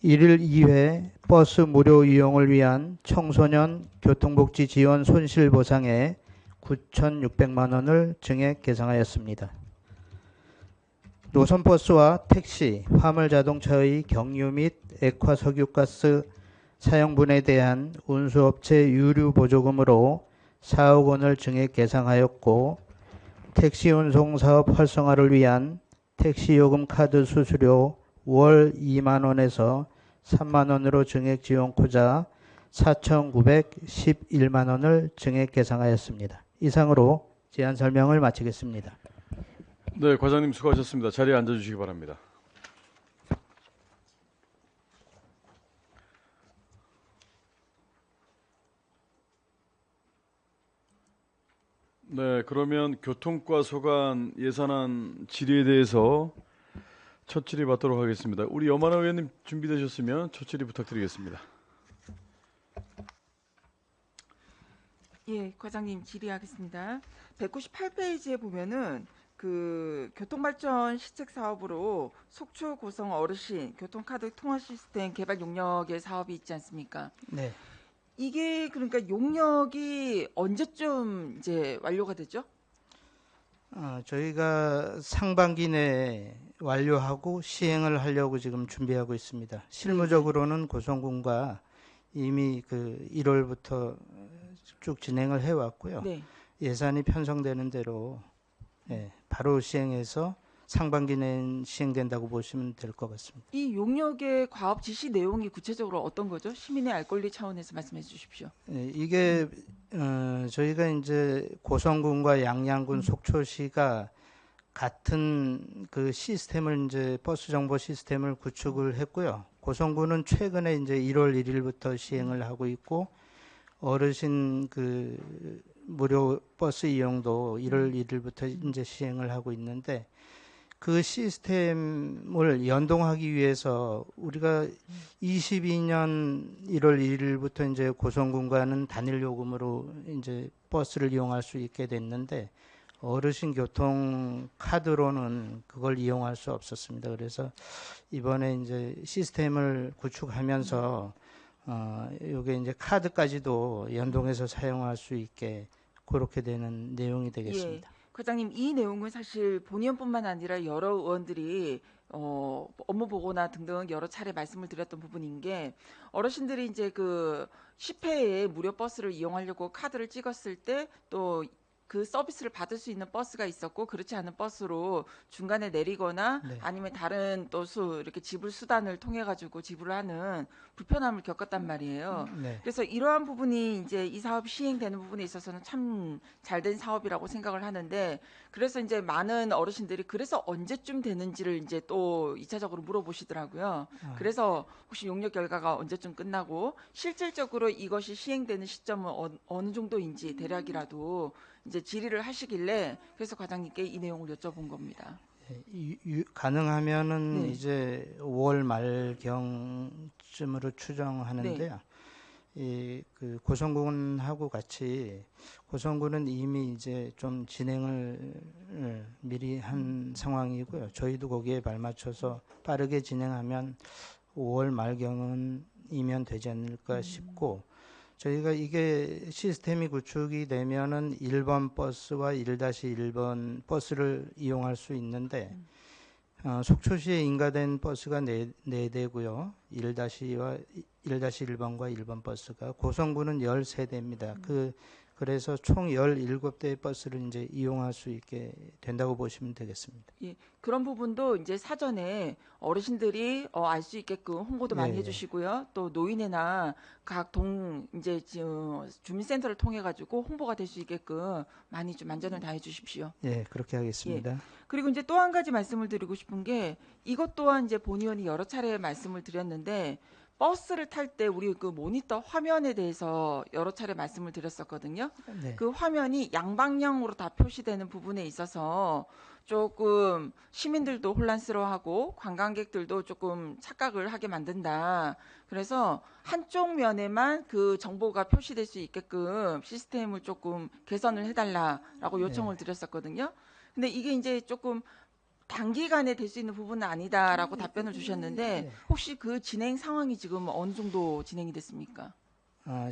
1일 2회 버스 무료 이용을 위한 청소년 교통복지 지원 손실보상에 9,600만 원을 증액 계상하였습니다. 노선버스와 택시, 화물자동차의 경유 및 액화석유가스 사용분에 대한 운수업체 유류 보조금으로 4억 원을 증액 계상하였고 택시 운송사업 활성화를 위한 택시요금 카드 수수료 월 2만 원에서 3만 원으로 증액 지원코자 4,911만 원을 증액 계상하였습니다. 이상으로 제안 설명을 마치겠습니다. 네, 과장님 수고하셨습니다. 자리에 앉아주시기 바랍니다. 네, 그러면 교통과 소관 예산안 질의에 대해서 첫 질의 받도록 하겠습니다. 우리 여만하 의원님 준비되셨으면 첫 질의 부탁드리겠습니다. 예, 과장님 질의하겠습니다. 198페이지에 보면은 그 교통발전 시책 사업으로 속초 고성 어르신 교통카드 통화 시스템 개발 용역의 사업이 있지 않습니까? 네. 이게 그러니까 용역이 언제쯤 이제 완료가 되죠? 저희가 상반기 내에 완료하고 시행을 하려고 지금 준비하고 있습니다. 실무적으로는 고성군과 이미 그 1월부터 쭉 진행을 해왔고요. 네. 예산이 편성되는 대로 바로 시행해서 상반기 내에 시행된다고 보시면 될 것 같습니다. 이 용역의 과업 지시 내용이 구체적으로 어떤 거죠? 시민의 알 권리 차원에서 말씀해 주십시오. 이게 저희가 이제 고성군과 양양군, 속초시가 같은 그 시스템을 이제 버스 정보 시스템을 구축을 했고요. 고성군은 최근에 이제 1월 1일부터 시행을 하고 있고 어르신 그 무료 버스 이용도 1월 1일부터 이제 시행을 하고 있는데 그 시스템을 연동하기 위해서 우리가 22년 1월 1일부터 이제 고성군과는 단일 요금으로 이제 버스를 이용할 수 있게 됐는데 어르신 교통 카드로는 그걸 이용할 수 없었습니다. 그래서 이번에 이제 시스템을 구축하면서 요게 이제 카드까지도 연동해서 사용할 수 있게 그렇게 되는 내용이 되겠습니다. 과장님, 이 내용은 사실 본의원뿐만 아니라 여러 의원들이 업무 보고나 등등 여러 차례 말씀을 드렸던 부분인 게 어르신들이 이제 그 10회에 무료 버스를 이용하려고 카드를 찍었을 때 또 그 서비스를 받을 수 있는 버스가 있었고 그렇지 않은 버스로 중간에 내리거나 네. 아니면 다른 또 이렇게 지불 수단을 통해 가지고 지불을 하는 불편함을 겪었단 말이에요. 네. 그래서 이러한 부분이 이제 이 사업이 시행되는 부분에 있어서는 참 잘된 사업이라고 생각을 하는데 그래서 이제 많은 어르신들이 그래서 언제쯤 되는지를 이제 또 2차적으로 물어보시더라고요. 그래서 혹시 용역 결과가 언제쯤 끝나고 실질적으로 이것이 시행되는 시점은 어느 정도인지 대략이라도 이제 질의를 하시길래 그래서 과장님께 이 내용을 여쭤본 겁니다. 가능하면은 네. 이제 5월 말경쯤으로 추정하는데요. 그 고성군하고 같이 고성군은 이미 이제 좀 진행을 미리 한 상황이고요. 저희도 거기에 발맞춰서 빠르게 진행하면 5월 말경이면 되지 않을까 싶고 저희가 이게 시스템이 구축이 되면은 1번 버스와 1-1번 버스를 이용할 수 있는데 속초시에 인가된 버스가 네 대고요. 1-1번과 1번 버스가 고성군은 13대입니다. 그래서 총 17대의 버스를 이제 이용할 수 있게 된다고 보시면 되겠습니다. 예, 그런 부분도 이제 사전에 어르신들이 알 수 있게끔 홍보도 많이 예. 해주시고요. 또 노인회나 각 이제 주민센터를 통해 가지고 홍보가 될 수 있게끔 많이 좀 만전을 다해 주십시오. 예, 그렇게 하겠습니다. 그리고 이제 또 한 가지 말씀을 드리고 싶은 게 이것 또한 이제 본 의원이 여러 차례 말씀을 드렸는데 버스를 탈 때 우리 그 모니터 화면에 대해서 여러 차례 말씀을 드렸었거든요. 네. 그 화면이 양방향으로 다 표시되는 부분에 있어서 조금 시민들도 혼란스러워하고 관광객들도 조금 착각을 하게 만든다. 그래서 한쪽 면에만 그 정보가 표시될 수 있게끔 시스템을 조금 개선을 해달라라고 요청을 드렸었거든요. 근데 이게 이제 조금 단기간에 될 수 있는 부분은 아니다라고 답변을 주셨는데 혹시 그 진행 상황이 지금 어느 정도 진행이 됐습니까?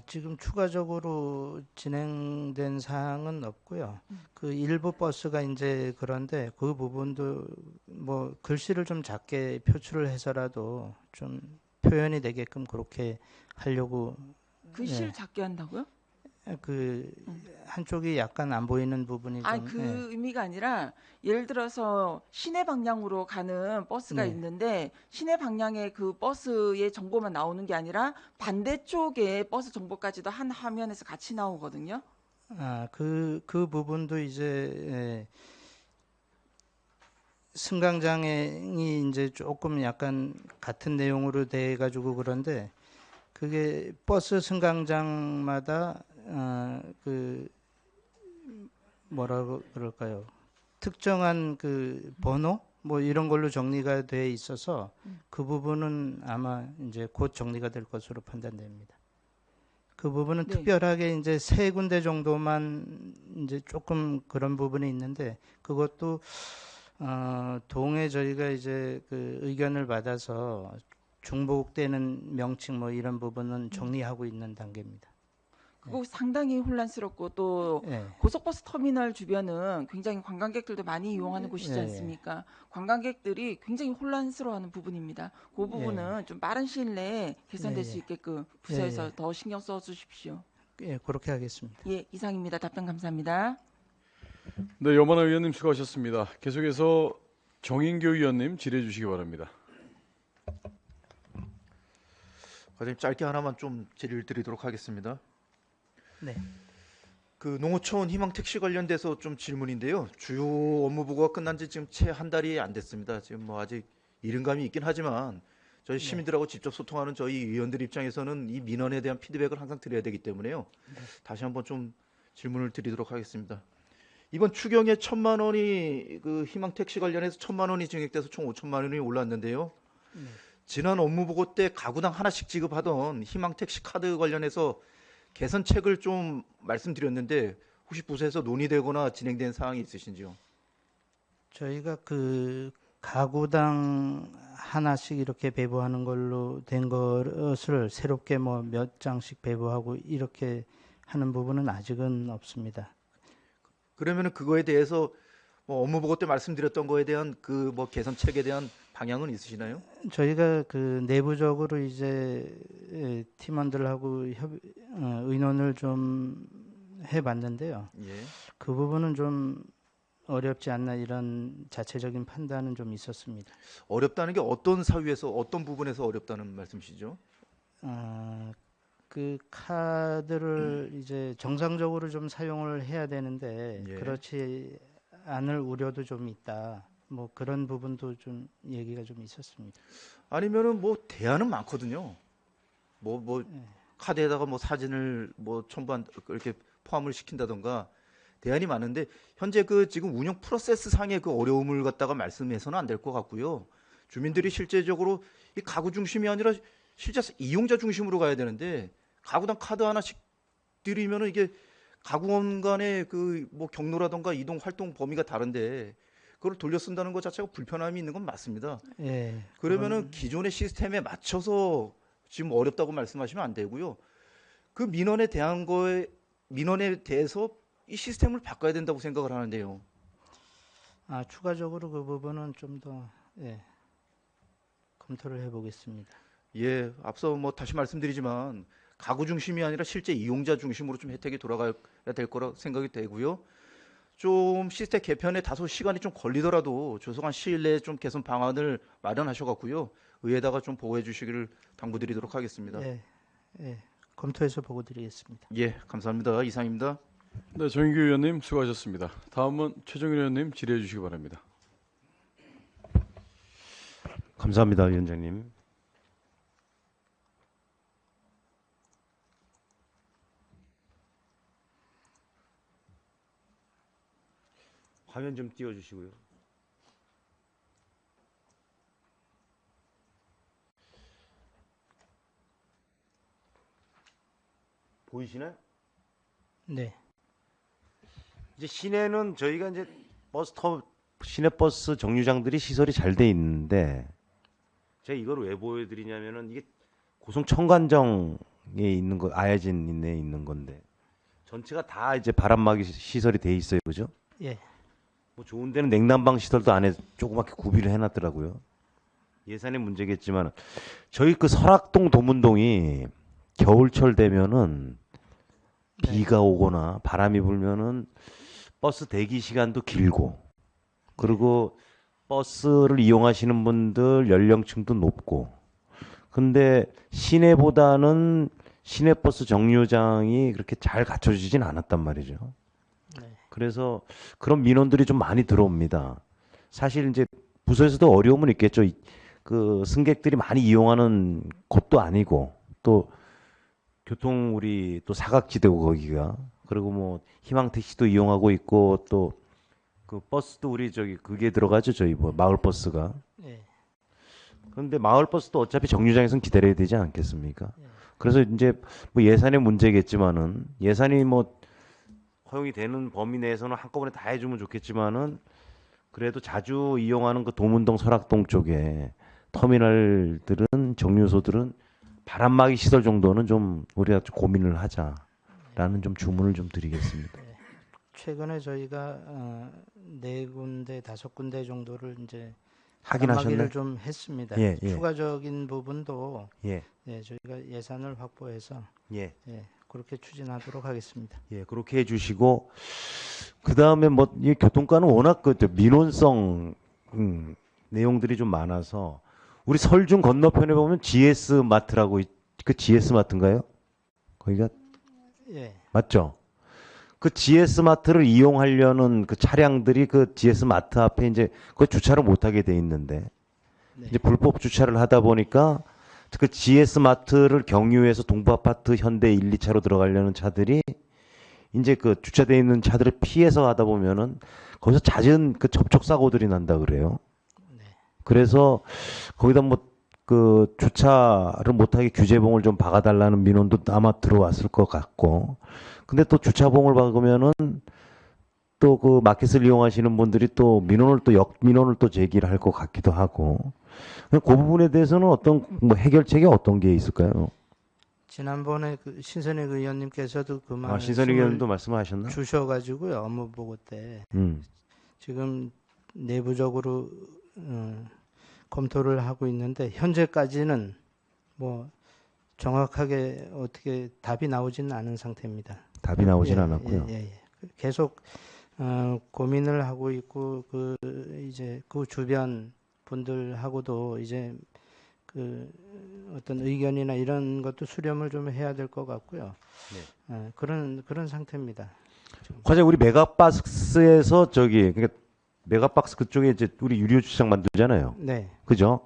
지금 추가적으로 진행된 사항은 없고요. 그 일부 버스가 이제 그런데 그 부분도 뭐 글씨를 좀 작게 표출을 해서라도 좀 표현이 되게끔 그렇게 하려고 글씨를 작게 한다고요? 그 한쪽이 약간 안 보이는 부분이 좀 그 의미가 아니라 예를 들어서 시내 방향으로 가는 버스가 네. 있는데 시내 방향의 그 버스의 정보만 나오는 게 아니라 반대쪽에 버스 정보까지도 한 화면에서 같이 나오거든요. 그 부분도 이제 승강장이 이제 조금 약간 같은 내용으로 돼 가지고 그런데 그게 버스 승강장마다 그 뭐라고 그럴까요? 특정한 그 번호 뭐 이런 걸로 정리가 돼 있어서 그 부분은 아마 이제 곧 정리가 될 것으로 판단됩니다. 그 부분은 네. 특별하게 이제 세 군데 정도만 이제 조금 그런 부분이 있는데 그것도 동에 저희가 이제 그 의견을 받아서 중복되는 명칭 뭐 이런 부분은 정리하고 있는 단계입니다. 그거 상당히 혼란스럽고 또 예. 고속버스 터미널 주변은 굉장히 관광객들도 많이 이용하는 곳이지 예. 않습니까? 관광객들이 굉장히 혼란스러워하는 부분입니다. 그 부분은 좀 빠른 시일 내에 개선될 예, 수 예. 있게끔 부서에서 예, 예. 더 신경 써 주십시오. 예, 그렇게 하겠습니다. 예, 이상입니다. 답변 감사합니다. 네, 여만하 의원님 수고하셨습니다. 계속해서 정인교 의원님 질의해 주시기 바랍니다. 과장님 짧게 하나만 좀 질의를 드리도록 하겠습니다. 네. 그 농어촌 희망 택시 관련돼서 좀 질문인데요. 주요 업무 보고가 끝난 지 지금 채 한 달이 안 됐습니다. 지금 뭐 아직 이른감이 있긴 하지만 저희 시민들하고 직접 소통하는 저희 의원들 입장에서는 이 민원에 대한 피드백을 항상 드려야 되기 때문에요. 다시 한번 좀 질문을 드리도록 하겠습니다. 이번 추경에 1,000만 원이 그 희망 택시 관련해서 1,000만 원이 증액돼서 총 5천만 원이 올랐는데요. 지난 업무 보고 때 가구당 하나씩 지급하던 희망 택시 카드 관련해서 개선책을 좀 말씀드렸는데 혹시 부서에서 논의되거나 진행된 사항이 있으신지요? 저희가 그 가구당 하나씩 이렇게 배부하는 걸로 된 것을 새롭게 뭐 몇 장씩 배부하고 이렇게 하는 부분은 아직은 없습니다. 그러면은 그거에 대해서 뭐 업무 보고 때 말씀드렸던 거에 대한 그 뭐 개선책에 대한 방향은 있으시나요? 저희가 그 내부적으로 이제 팀원들하고 의논을 좀 해봤는데요. 예. 그 부분은 좀 어렵지 않나 이런 자체적인 판단은 좀 있었습니다. 어렵다는 게 어떤 사유에서 어떤 부분에서 어렵다는 말씀이시죠? 그 카드를 이제 정상적으로 좀 사용을 해야 되는데 예. 그렇지 않을 우려도 좀 있다. 뭐 그런 부분도 좀 얘기가 좀 있었습니다. 아니면은 뭐 대안은 많거든요. 뭐 카드에다가 뭐 사진을 뭐 첨부한 이렇게 포함을 시킨다던가 대안이 많은데 현재 그 지금 운영 프로세스 상의 그 어려움을 갖다가 말씀해서는 안 될 것 같고요. 주민들이 실제적으로 이 가구 중심이 아니라 실제 이용자 중심으로 가야 되는데 가구당 카드 하나씩 드리면은 이게 가구원 간의 그 뭐 경로라던가 이동 활동 범위가 다른데 그걸 돌려 쓴다는 것 자체가 불편함이 있는 건 맞습니다. 예. 그러면은 기존의 시스템에 맞춰서 지금 어렵다고 말씀하시면 안 되고요. 그 민원에 대한 거에 민원에 대해서 이 시스템을 바꿔야 된다고 생각을 하는데요. 추가적으로 그 부분은 좀 더 검토를 해보겠습니다. 예, 앞서 뭐 다시 말씀드리지만 가구 중심이 아니라 실제 이용자 중심으로 좀 혜택이 돌아가야 될 거라 생각이 되고요. 좀 시스템 개편에 다소 시간이 좀 걸리더라도 조속한 시일 내에 좀 개선 방안을 마련하셔갖고요. 의회에다가 좀 보고해 주시기를 당부드리도록 하겠습니다. 예. 검토해서 보고 드리겠습니다. 예, 감사합니다. 이상입니다. 네, 정인교 의원님 수고하셨습니다. 다음은 최정일 의원님 질의해 주시기 바랍니다. 감사합니다, 위원장님. 화면 좀 띄워주시고요. 보이시나요? 네. 이제 시내는 저희가 이제 시내버스 정류장들이 시설이 잘 돼 있는데 제가 이걸 왜 보여드리냐면은 이게 고성 청관정에 있는 거 아야진에 있는 건데 전체가 다 이제 바람막이 시설이 돼 있어요, 그죠? 예. 뭐 좋은 데는 냉난방 시설도 안에 조그맣게 구비를 해놨더라고요. 예산의 문제겠지만 저희 그 설악동 도문동이 겨울철 되면은 비가 오거나 바람이 불면은 버스 대기 시간도 길고 그리고 버스를 이용하시는 분들 연령층도 높고 근데 시내보다는 시내버스 정류장이 그렇게 잘 갖춰지진 않았단 말이죠. 그래서 그런 민원들이 좀 많이 들어옵니다. 사실 이제 부서에서도 어려움은 있겠죠. 그 승객들이 많이 이용하는 곳도 아니고 또 교통 우리 또 사각지대고 거기가 그리고 뭐 희망 택시도 이용하고 있고 또 그 버스도 우리 저기 그게 들어가죠. 저희 뭐 마을 버스가. 예. 그런데 마을 버스도 어차피 정류장에서는 기다려야 되지 않겠습니까? 그래서 이제 뭐 예산의 문제겠지만은 예산이 뭐 허용이 되는 범위 내에서는 한꺼번에 다 해주면 좋겠지만은 그래도 자주 이용하는 그 도문동 설악동 쪽에 터미널들은 정류소들은 바람막이 시설 정도는 좀 우리가 좀 고민을 하자라는 좀 주문을 좀 드리겠습니다. 최근에 저희가 4군데, 5군데 정도를 이제 하긴 하셨네. 바람막이를 좀 했습니다. 예. 추가적인 부분도 예. 저희가 예산을 확보해서 예. 그렇게 추진하도록 하겠습니다. 예, 그렇게 해주시고 그 다음에 뭐 이 교통과는 워낙 그 민원성 내용들이 좀 많아서 우리 설중 건너편에 보면 GS 마트라고 그 GS 마트인가요? 거기가 예. 맞죠? 그 GS 마트를 이용하려는 그 차량들이 그 GS 마트 앞에 이제 그 주차를 못 하게 돼 있는데 네. 이제 불법 주차를 하다 보니까 그 GS 마트를 경유해서 동부 아파트 현대 1, 2차로 들어가려는 차들이 이제 그 주차돼 있는 차들을 피해서 하다 보면은 거기서 잦은 그 접촉 사고들이 난다 그래요. 그래서 거기다 뭐 그 주차를 못하게 규제봉을 좀 박아달라는 민원도 아마 들어왔을 것 같고, 근데 또 주차봉을 박으면은 또 그 마켓을 이용하시는 분들이 또 민원을 또 역민원을 또 제기를 할 것 같기도 하고, 그 부분에 대해서는 어떤 뭐 해결책이 어떤 게 있을까요? 지난번에 그 신선익 의원님께서도 그 신선익 의원도 말씀을 말씀하셨나? 주셔가지고요, 업무 보고 때 지금 내부적으로 검토를 하고 있는데 현재까지는 뭐 정확하게 어떻게 답이 나오지는 않은 상태입니다. 답이 나오진 않았고요. 예. 계속 고민을 하고 있고 그 이제 그 주변 분들하고도 이제 그 어떤 의견이나 이런 것도 수렴을 좀 해야 될 것 같고요. 그런 상태입니다. 과제 우리 메가박스에서 저기 그러니까 메가박스 그쪽에 이제 우리 유료 주차장 만들잖아요. 네. 그죠?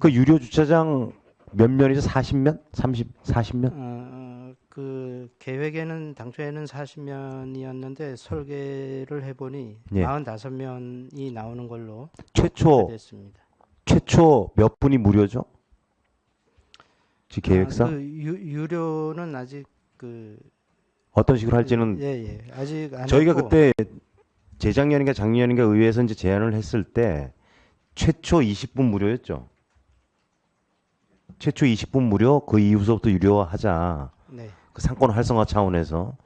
그 유료 주차장 몇 면이죠? 40면? 40면? 그 계획에는 당초에는 40면이었는데 설계를 해보니 예. 45면이 나오는 걸로 최초 됐습니다. 몇 분이 무료죠? 지금 계획상 그 유료는 아직 그 어떤 식으로 할지는 아직 안 저희가 했고, 그때 재작년인가 작년인가 의회에서 이제 제안을 했을 때 최초 20분 무료였죠. 최초 20분 무료, 그 이후서부터 유료화하자. 네. 그 상권 활성화 차원에서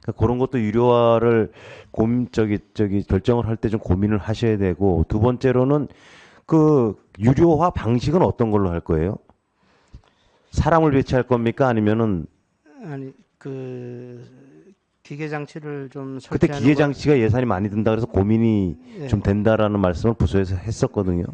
그러니까 그런 것도 유료화를 결정을 할 때 좀 고민을 하셔야 되고, 두 번째로는 그 유료화 방식은 어떤 걸로 할 거예요? 사람을 배치할 겁니까? 아니면은 아니 그 기계 장치를 좀 그때 설치하는 기계 장치가 예산이 많이 든다 그래서 고민이 예. 좀 된다라는 말씀을 부서에서 했었거든요.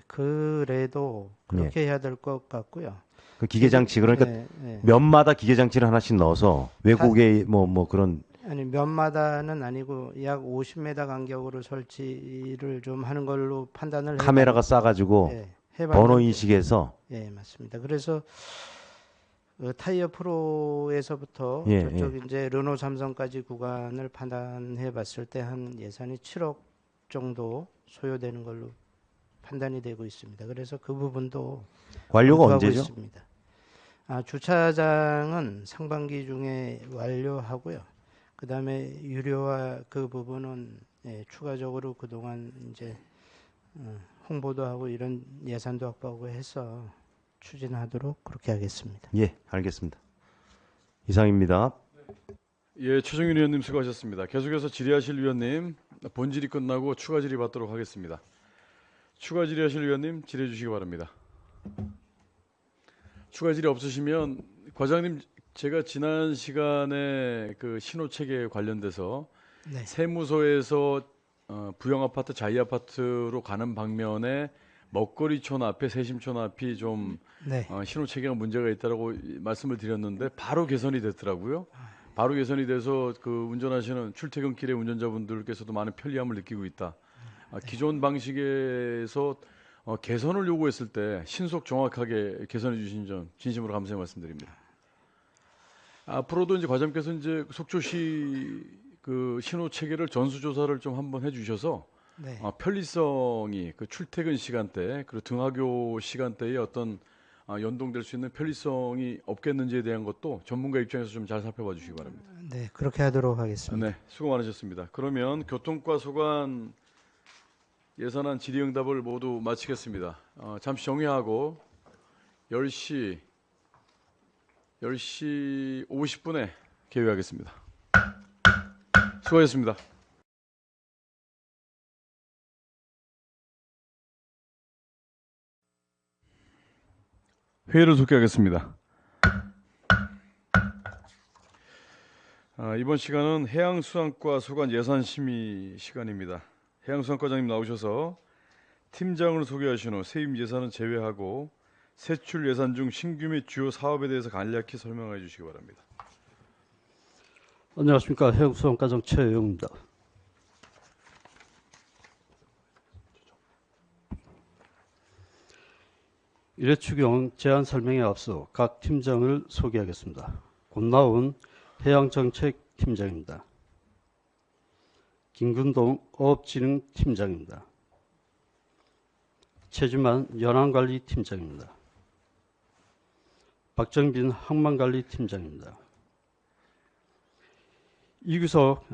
그래도 그렇게 해야 될 것 같고요. 그 기계 장치 그러니까 예. 면마다 기계 장치를 하나씩 넣어서 외국에 뭐 그런 아니 면마다는 아니고 약 50m 간격으로 설치를 좀 하는 걸로 판단을 카메라가 싸가지고 번호 인식해서 예, 맞습니다. 그래서 타이어 프로에서부터 예, 저쪽 이제 르노 삼성까지 구간을 판단해 봤을 때 한 예산이 7억 정도 소요되는 걸로 판단이 되고 있습니다. 그래서 그 부분도 완료가 검토하고 언제죠? 있습니다. 주차장은 상반기 중에 완료하고요. 그다음에 유료화 그 부분은 추가적으로 그동안 이제 홍보도 하고 이런 예산도 확보하고 해서 추진하도록 그렇게 하겠습니다. 예, 알겠습니다. 이상입니다. 예, 최종윤 의원님 수고하셨습니다. 계속해서 질의하실 위원님 본질이 끝나고 추가 질의 받도록 하겠습니다. 추가 질의하실 위원님 질의해 주시기 바랍니다. 추가 질의 없으시면 과장님, 제가 지난 시간에 그 신호 체계 관련돼서 세무서에서 부영 아파트, 자이 아파트로 가는 방면에 먹거리촌 앞에 세심촌 앞이 좀 신호 체계가 문제가 있다라고 말씀을 드렸는데 바로 개선이 됐더라고요. 바로 개선이 돼서 그 운전하시는 출퇴근길의 운전자분들께서도 많은 편리함을 느끼고 있다. 기존 방식에서 개선을 요구했을 때 신속 정확하게 개선해 주신 점 진심으로 감사의 말씀드립니다. 앞으로도 이제 과장님께서 이제 속초시 그 신호 체계를 전수조사를 좀 한번 해주셔서 편리성이 그 출퇴근 시간대 그리고 등하교 시간대에 어떤 연동될 수 있는 편리성이 없겠는지에 대한 것도 전문가 입장에서 좀 잘 살펴봐 주시기 바랍니다. 네, 그렇게 하도록 하겠습니다. 네, 수고 많으셨습니다. 그러면 교통과 소관 예산안 질의응답을 모두 마치겠습니다. 잠시 정회하고 10시 50분에 개회하겠습니다. 수고하셨습니다. 회의를 속개하겠습니다. 이번 시간은 해양수산과 소관 예산심의 시간입니다. 해양수산과장님 나오셔서 팀장을 소개하신 후 세입 예산은 제외하고 세출 예산 중 신규 및 주요 사업에 대해서 간략히 설명해 주시기 바랍니다. 안녕하십니까. 해양수산과장 최영입니다. 일회 추경 제안 설명에 앞서 각 팀장을 소개하겠습니다. 권나온 해양정책팀장입니다. 김근동 어업진흥팀장입니다. 최주만 연안관리팀장입니다. 박정빈 항만관리팀장입니다. 이규석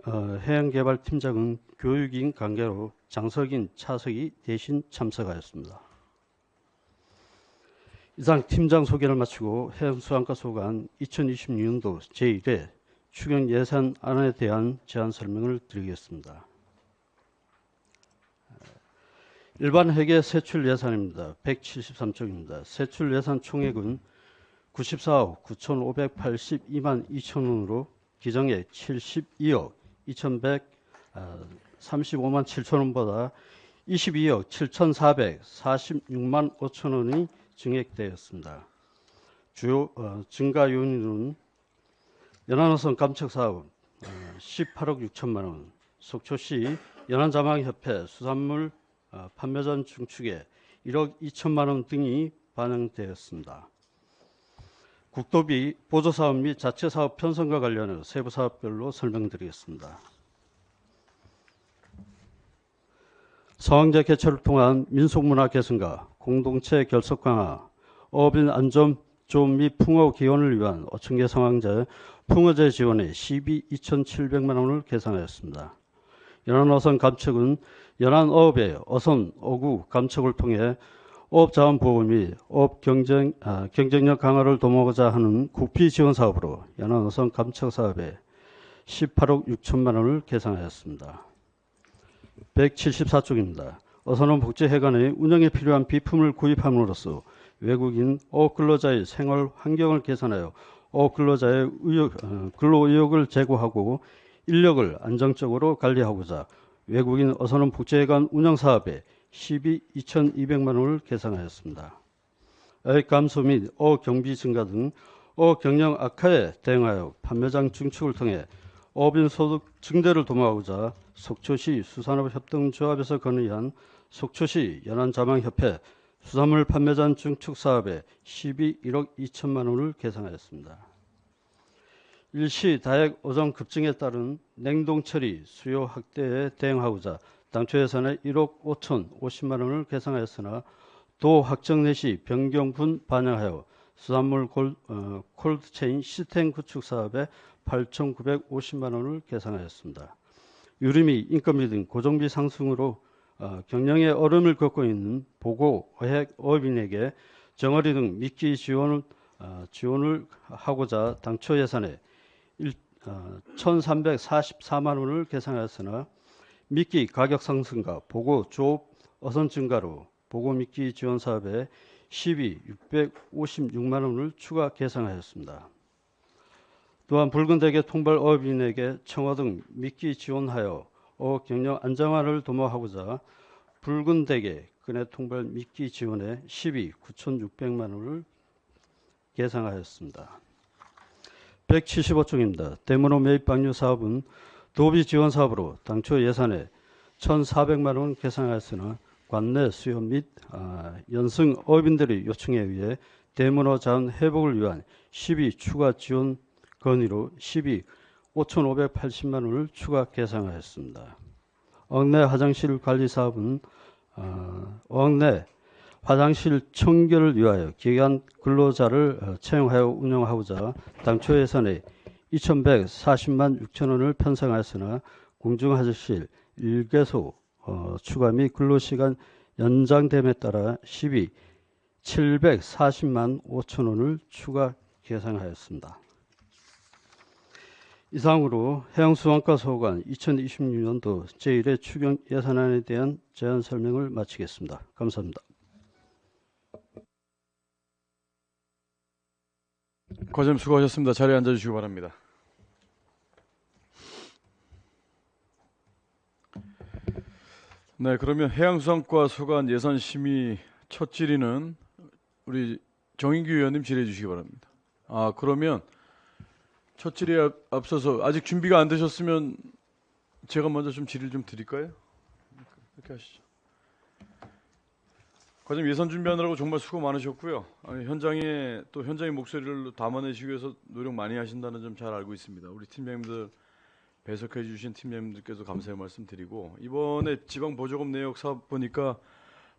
해양개발팀장은 교육인 관계로 장석인 차석이 대신 참석하였습니다. 이상 팀장 소개를 마치고 해양수산과 소관 2026년도 제1회 추경 예산안에 대한 제안 설명을 드리겠습니다. 일반 회계 세출 예산입니다. 173쪽입니다. 세출 예산 총액은 94억 9,582만 2천 원으로 기정액 72억 2,135만 7천 원보다 22억 7,446만 5천 원이 증액되었습니다. 주요 증가 요인은 연안어선 감척사업 18억 6천만 원, 속초시 연안자망협회 수산물 판매전 중축에 1억 2천만 원 등이 반영되었습니다. 국도비 보조사업 및 자체사업 편성과 관련해 세부 사업별로 설명드리겠습니다. 서강제 개최를 통한 민속문화 개선과 공동체 결속 강화, 어업인 안전 조업 및 풍어 기원을 위한 어촌계 상황제 풍어제 지원에 12 2,700만 원을 계산하였습니다. 연안어선 감척은 연안어업의 어선, 어구 감척을 통해 어업자원 보호 및 어업 경쟁력 강화를 도모하고자 하는 국비 지원 사업으로 연안어선 감척 사업에 18억 6천만 원을 계산하였습니다. 174쪽입니다. 어선원 복지회관의 운영에 필요한 비품을 구입함으로써 외국인 어업 근로자의 생활 환경을 개선하여 어업 근로자의 근로 의욕을 제고하고 인력을 안정적으로 관리하고자 외국인 어선원 복지회관 운영 사업에 12 2,200만 원을 계산하였습니다. 어획 감소 및 어업 경비 증가 등 어업 경영 악화에 대응하여 판매장 증축을 통해 어업인 소득 증대를 도모하고자 속초시 수산업협동조합에서 건의한 속초시 연안자망협회 수산물 판매장 증축 사업에 12 1억 2천만 원을 계산하였습니다. 일시 다액 오점 급증에 따른 냉동 처리 수요 확대에 대응하고자 당초 예산에 1억 5,050만 원을 계산하였으나 도 확정내 시 변경분 반영하여 수산물 콜드체인 시스템 구축 사업에 8,950만 원을 계산하였습니다. 유류미, 인건비 등 고정비 상승으로 경영에 어려움을 겪고 있는 보고, 어획, 어업인에게 정어리 등 미끼 지원을 하고자 당초 예산에 1,344만 원을 계산하였으나 미끼 가격 상승과 보고 조업 어선 증가로 보고 미끼 지원 사업에 12 656만 원을 추가 계산하였습니다. 또한 붉은 대게 통발 어업인에게 청어 등 미끼 지원하여 어업 경영 안정화를 도모하고자 붉은 대게 근해 통발 미끼 지원에 12 9,600만 원을 계산하였습니다. 175쪽입니다. 대문호 매입 방류 사업은 도비 지원 사업으로 당초 예산에 1,400만 원 계산하였으나 관내 수요 및 연승 어업인들의 요청에 의해 대문호 자원 회복을 위한 12 추가 지원 건의로 12 5,580만 원을 추가 계산하였습니다. 어학내 화장실 관리 사업은 어학내 화장실 청결을 위하여 기간 근로자를 채용하여 운영하고자 당초 예산에 2,140만 6천 원을 편성하였으나 공중화장실 1개소 추가 및 근로시간 연장됨에 따라 12 740만 5천 원을 추가 계산하였습니다. 이상으로 해양수산과 소관 2026년도 제1회 추경 예산안에 대한 제안 설명을 마치겠습니다. 감사합니다. 과장님 수고하셨습니다. 자리에 앉아주시기 바랍니다. 네, 그러면 해양수산과 소관 예산 심의 첫 질의는 우리 정인규 의원님 질의해 주시기 바랍니다. 그러면 첫 질의에 앞서서 아직 준비가 안 되셨으면 제가 먼저 좀 질의를 좀 드릴까요? 그렇게 하시죠. 과장님 예산 준비하느라고 정말 수고 많으셨고요. 현장에 또 현장의 목소리를 담아내시기 위해서 노력 많이 하신다는 점 잘 알고 있습니다. 우리 팀장님들 배석해 주신 팀장님들께도 감사의 말씀드리고 이번에 지방보조금 내역 사업 보니까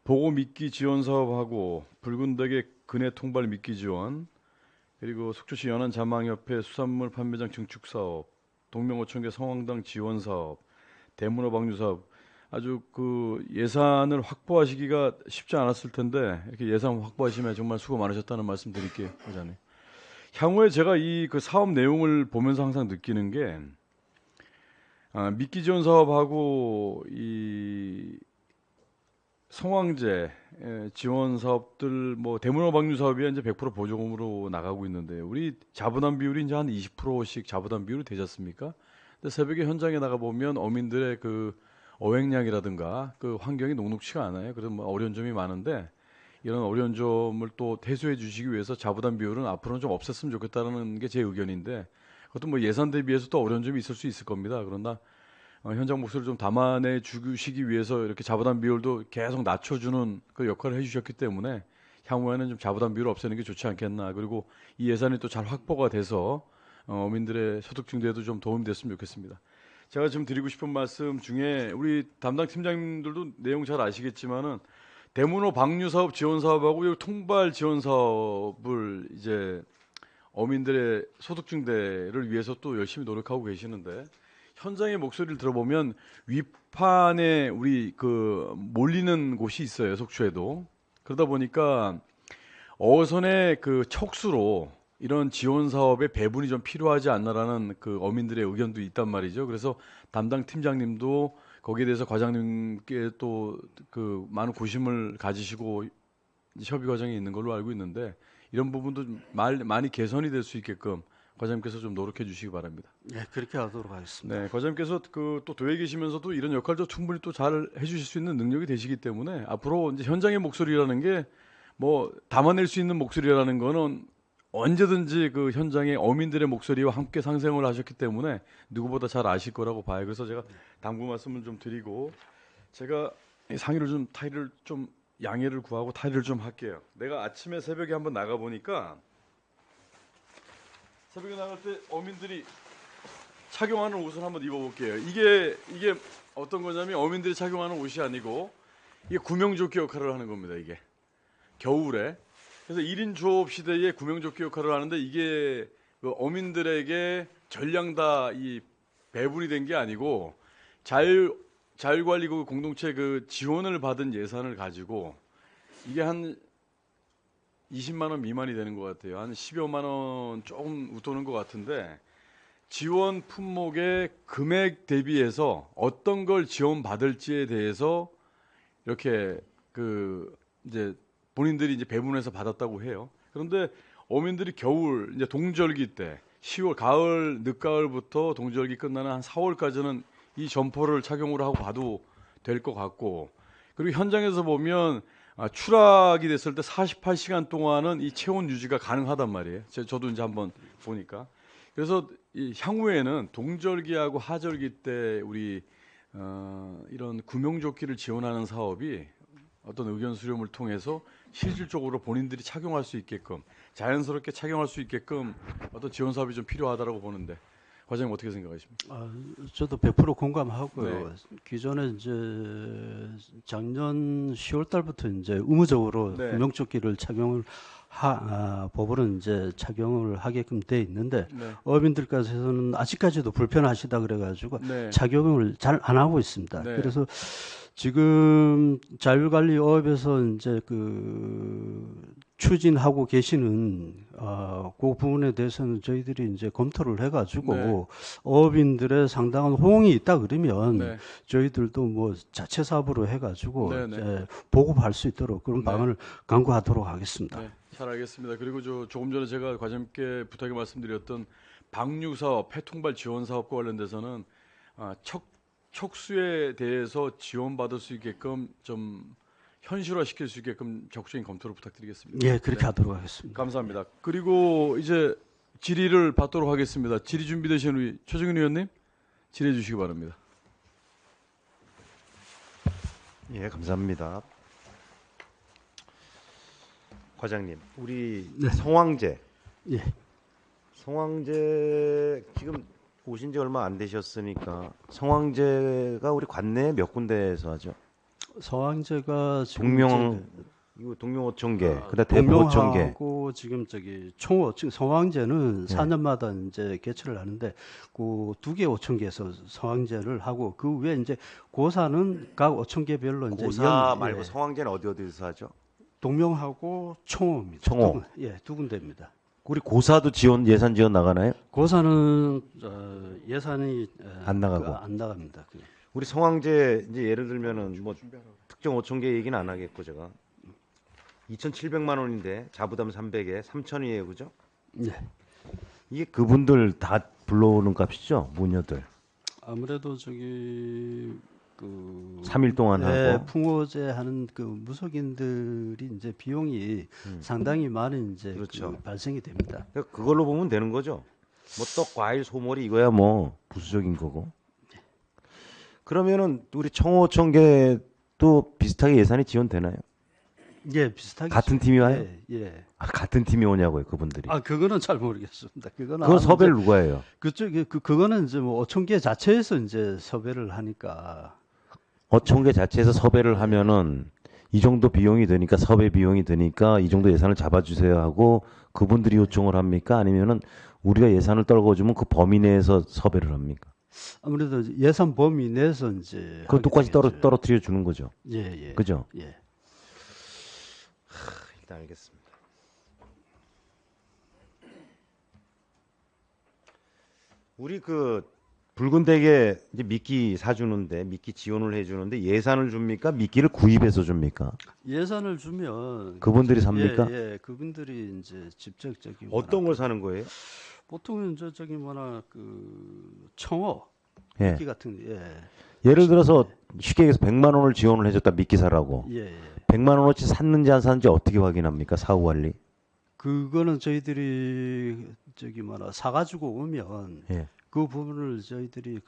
보고 미끼 지원 사업하고 붉은 닭의 근해 통발 미끼 지원 그리고 속초시 연안자망협회 수산물 판매장 증축 사업 동명어촌계 성황당 지원 사업 대문어 방류 사업 아주 그 예산을 확보하시기가 쉽지 않았을 텐데 이렇게 예산 확보하시면 정말 수고 많으셨다는 말씀 드릴게요, 회장님. 향후에 제가 이 그 사업 내용을 보면서 항상 느끼는 게 미끼 지원 사업하고 이 성황제 지원 사업들 뭐 대문어 방류 사업이 이제 100% 보조금으로 나가고 있는데 우리 자부담 비율이 이제 한 20%씩 자부담 비율이 되지 않습니까? 근데 새벽에 현장에 나가 보면 어민들의 그 어획량이라든가 그 환경이 녹록치가 않아요. 그래서 뭐 어려운 점이 많은데 이런 어려운 점을 또 해소해 주시기 위해서 자부담 비율은 앞으로는 좀 없앴으면 좋겠다는 게 제 의견인데 그것도 뭐 예산 대비해서 또 어려운 점이 있을 수 있을 겁니다. 그러나 현장 목소리를 좀 담아내 주시기 위해서 이렇게 자부담 비율도 계속 낮춰주는 그 역할을 해주셨기 때문에 향후에는 좀 자부담 비율을 없애는 게 좋지 않겠나. 그리고 이 예산이 또 잘 확보가 돼서 어민들의 소득 증대에도 좀 도움이 됐으면 좋겠습니다. 제가 지금 드리고 싶은 말씀 중에 우리 담당 팀장님들도 내용 잘 아시겠지만은 대문어 방류 사업 지원 사업하고 통발 지원 사업을 이제 어민들의 소득 증대를 위해서 또 열심히 노력하고 계시는데 현장의 목소리를 들어보면 위판에 우리 그 몰리는 곳이 있어요, 속초에도. 그러다 보니까 어선의 그 척수로 이런 지원 사업에 배분이 좀 필요하지 않나라는 그 어민들의 의견도 있단 말이죠. 그래서 담당 팀장님도 거기에 대해서 과장님께 또 그 많은 고심을 가지시고 협의 과정이 있는 걸로 알고 있는데 이런 부분도 좀 많이 개선이 될 수 있게끔 과장님께서 좀 노력해 주시기 바랍니다. 네, 그렇게 하도록 하겠습니다. 네, 과장님께서 그 또 도에 계시면서도 이런 역할도 충분히 또 잘 해주실 수 있는 능력이 되시기 때문에 앞으로 이제 현장의 목소리라는 게 뭐 담아낼 수 있는 목소리라는 거는 언제든지 그 현장의 어민들의 목소리와 함께 상생을 하셨기 때문에 누구보다 잘 아실 거라고 봐요. 그래서 제가 당부 말씀을 좀 드리고 제가 이 상의를 좀 타의를 좀 양해를 구하고 타의를 좀 할게요. 내가 아침에 새벽에 한번 나가 보니까 새벽에 나갈 때 어민들이 착용하는 옷을 한번 입어볼게요. 이게 어떤 거냐면 어민들이 착용하는 옷이 아니고 이게 구명조끼 역할을 하는 겁니다. 이게 겨울에 그래서 1인 조업 시대에 구명조끼 역할을 하는데 이게 그 어민들에게 전량 다 이 배분이 된 게 아니고 자율관리국 공동체 그 지원을 받은 예산을 가지고 이게 한 20만 원 미만이 되는 것 같아요. 한 10여만 원 조금 웃도는 것 같은데 지원 품목의 금액 대비해서 어떤 걸 지원받을지에 대해서 이렇게 그 이제 본인들이 이제 배분해서 받았다고 해요. 그런데 어민들이 겨울 이제 동절기 때 10월 가을 늦가을부터 동절기 끝나는 한 4월까지는 이 점퍼를 착용을 하고 봐도 될 것 같고 그리고 현장에서 보면 추락이 됐을 때 48시간 동안은 이 체온 유지가 가능하단 말이에요. 저도 이제 한번 보니까 그래서 이 향후에는 동절기하고 하절기 때 우리 이런 구명조끼를 지원하는 사업이 어떤 의견 수렴을 통해서 실질적으로 본인들이 착용할 수 있게끔 자연스럽게 착용할 수 있게끔 어떤 지원 사업이 좀 필요하다라고 보는데 과장님 어떻게 생각하십니까? 저도 100% 공감하고요. 네. 기존에 이제 작년 10월 달부터 이제 의무적으로 네. 구명조끼를 착용을 법으로 이제 착용을 하게끔 돼 있는데 네. 어민들께서는 아직까지도 불편하시다 그래가지고 네. 착용을 잘 안 하고 있습니다. 네. 그래서 지금 자율관리업에서 이제 그 추진하고 계시는 그 부분에 대해서는 저희들이 이제 검토를 해가지고 네. 어민들의 상당한 호응이 있다 그러면 네. 저희들도 뭐 자체 사업으로 해가지고 네, 네. 이제 보급할 수 있도록 그런 네. 방안을 강구하도록 하겠습니다. 네, 잘 알겠습니다. 그리고 조금 전에 제가 과장님께 부탁에 말씀드렸던 방류 사업, 폐통발 지원 사업과 관련돼서는 촉수에 대해서 지원받을 수 있게끔 좀 현실화시킬 수 있게끔 적극적인 검토를 부탁드리겠습니다. 예, 그렇게 네, 하도록 하겠습니다. 감사합니다. 그리고 이제 질의를 받도록 하겠습니다. 질의 준비되신 우리 최정윤 의원님 질의해 주시기 바랍니다. 예, 감사합니다. 과장님, 우리 네. 성황제, 예. 성황제 지금 오신 지 얼마 안 되셨으니까 성황제가 우리 관내에 몇 군데에서 하죠? 성황제가 지금 동명 이거 동명 5,000개, 그다음 대포 5,000개. 동명하고 지금 총 지금 성황제는 네. 4년마다 이제 개최를 하는데 그 2개 5,000개에서 성황제를 하고 그 외에 이제 고사는 각 5,000개별로 이제 고사 연- 말고 예, 성황제는 어디서 하죠? 동명하고 총호입니다. 총호. 두 군데입니다. 우리 고사도 예산 지원 나가나요? 고사는 예산이 안 나가고. 안 나갑니다. 우리 성황제 이제 예를 들면은 뭐 특정 5,000개 얘기는 안 하겠고 제가 2,700만 원인데 자부담 300에 3,000이에요, 그죠? 네. 이게 그분들 다 불러오는 값이죠, 모녀들. 아무래도 그 3일 동안 네, 하고. 풍호제 하는 그 무속인들이 이제 비용이 상당히 많은 이제 그렇죠. 발생이 됩니다. 그러니까 그걸로 보면 되는 거죠. 뭐 떡, 과일, 소머리 이거야 뭐 부수적인 거고. 그러면은 우리 청호 5,000개도 비슷하게 예산이 지원되나요? 예, 비슷하게 같은 팀이 와요? 예. 아, 같은 팀이 오냐고요, 그분들이. 아, 그거는 잘 모르겠습니다. 그거는 그건 아마 섭외를 이제 누가 해요? 그쪽에 그거는 이제 뭐 5,000개 자체에서 이제 섭외를 하니까 5,000개 자체에서 섭외를 하면은 이 정도 비용이 되니까 섭외 비용이 드니까 이 정도 예산을 잡아주세요 하고 그분들이 요청을 합니까? 아니면은 우리가 예산을 떨궈주면 그 범위 내에서 섭외를 합니까? 아무래도 예산 범위 내에서 이제 그럼 똑같이 하게 되겠죠. 떨어뜨려 주는 거죠. 예, 예. 그죠? 예. 일단 알겠습니다. 우리 그 붉은 댁에 이제 미끼 사주는데 미끼 지원을 해주는데 예산을 줍니까? 미끼를 구입해서 줍니까? 예산을 주면 그분들이 삽니까? 예, 그분들이 이제 직접 어떤 걸 사는 거예요? 보통은 저기 뭐나 그 청어 예. 미끼 같은 예. 예를 들어서 쉽게 얘기해서 100만 원을 지원을 해줬다 미끼 사라고. 예, 예. 100만 원어치 샀는지 안 샀는지 어떻게 확인합니까? 사후 관리. 그거는 저희들이 저기 뭐나 사가지고 오면 예. 그 부분을 저희들이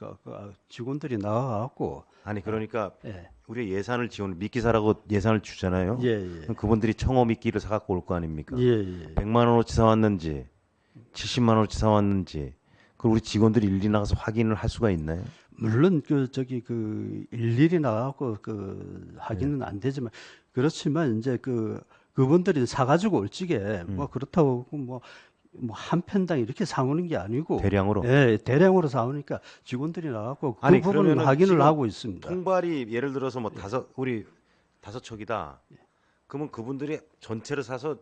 직원들이 나와갖고 아니 그러니까 예, 우리 예산을 지원 미끼 사라고 예산을 주잖아요. 예, 예, 그럼 그분들이 청어 미끼를 사갖고 올 거 아닙니까? 예, 예. 100만 원어치 사왔는지 70만 원어치 사왔는지 그걸 우리 직원들이 일일이 나가서 확인을 할 수가 있나요? 물론 그 일일이 나가고 하기는 안 되지만 그렇지만 이제 그분들이 사가지고 올 적에 뭐 그렇다고 뭐 한 편당 이렇게 사오는 게 아니고 대량으로. 예, 대량으로 사오니까 직원들이 나가고 그 아니, 부분을 그러면은 확인을 지금 하고 있습니다. 통발이 예를 들어서 뭐 우리 5척이다. 그러면 그분들이 전체를 사서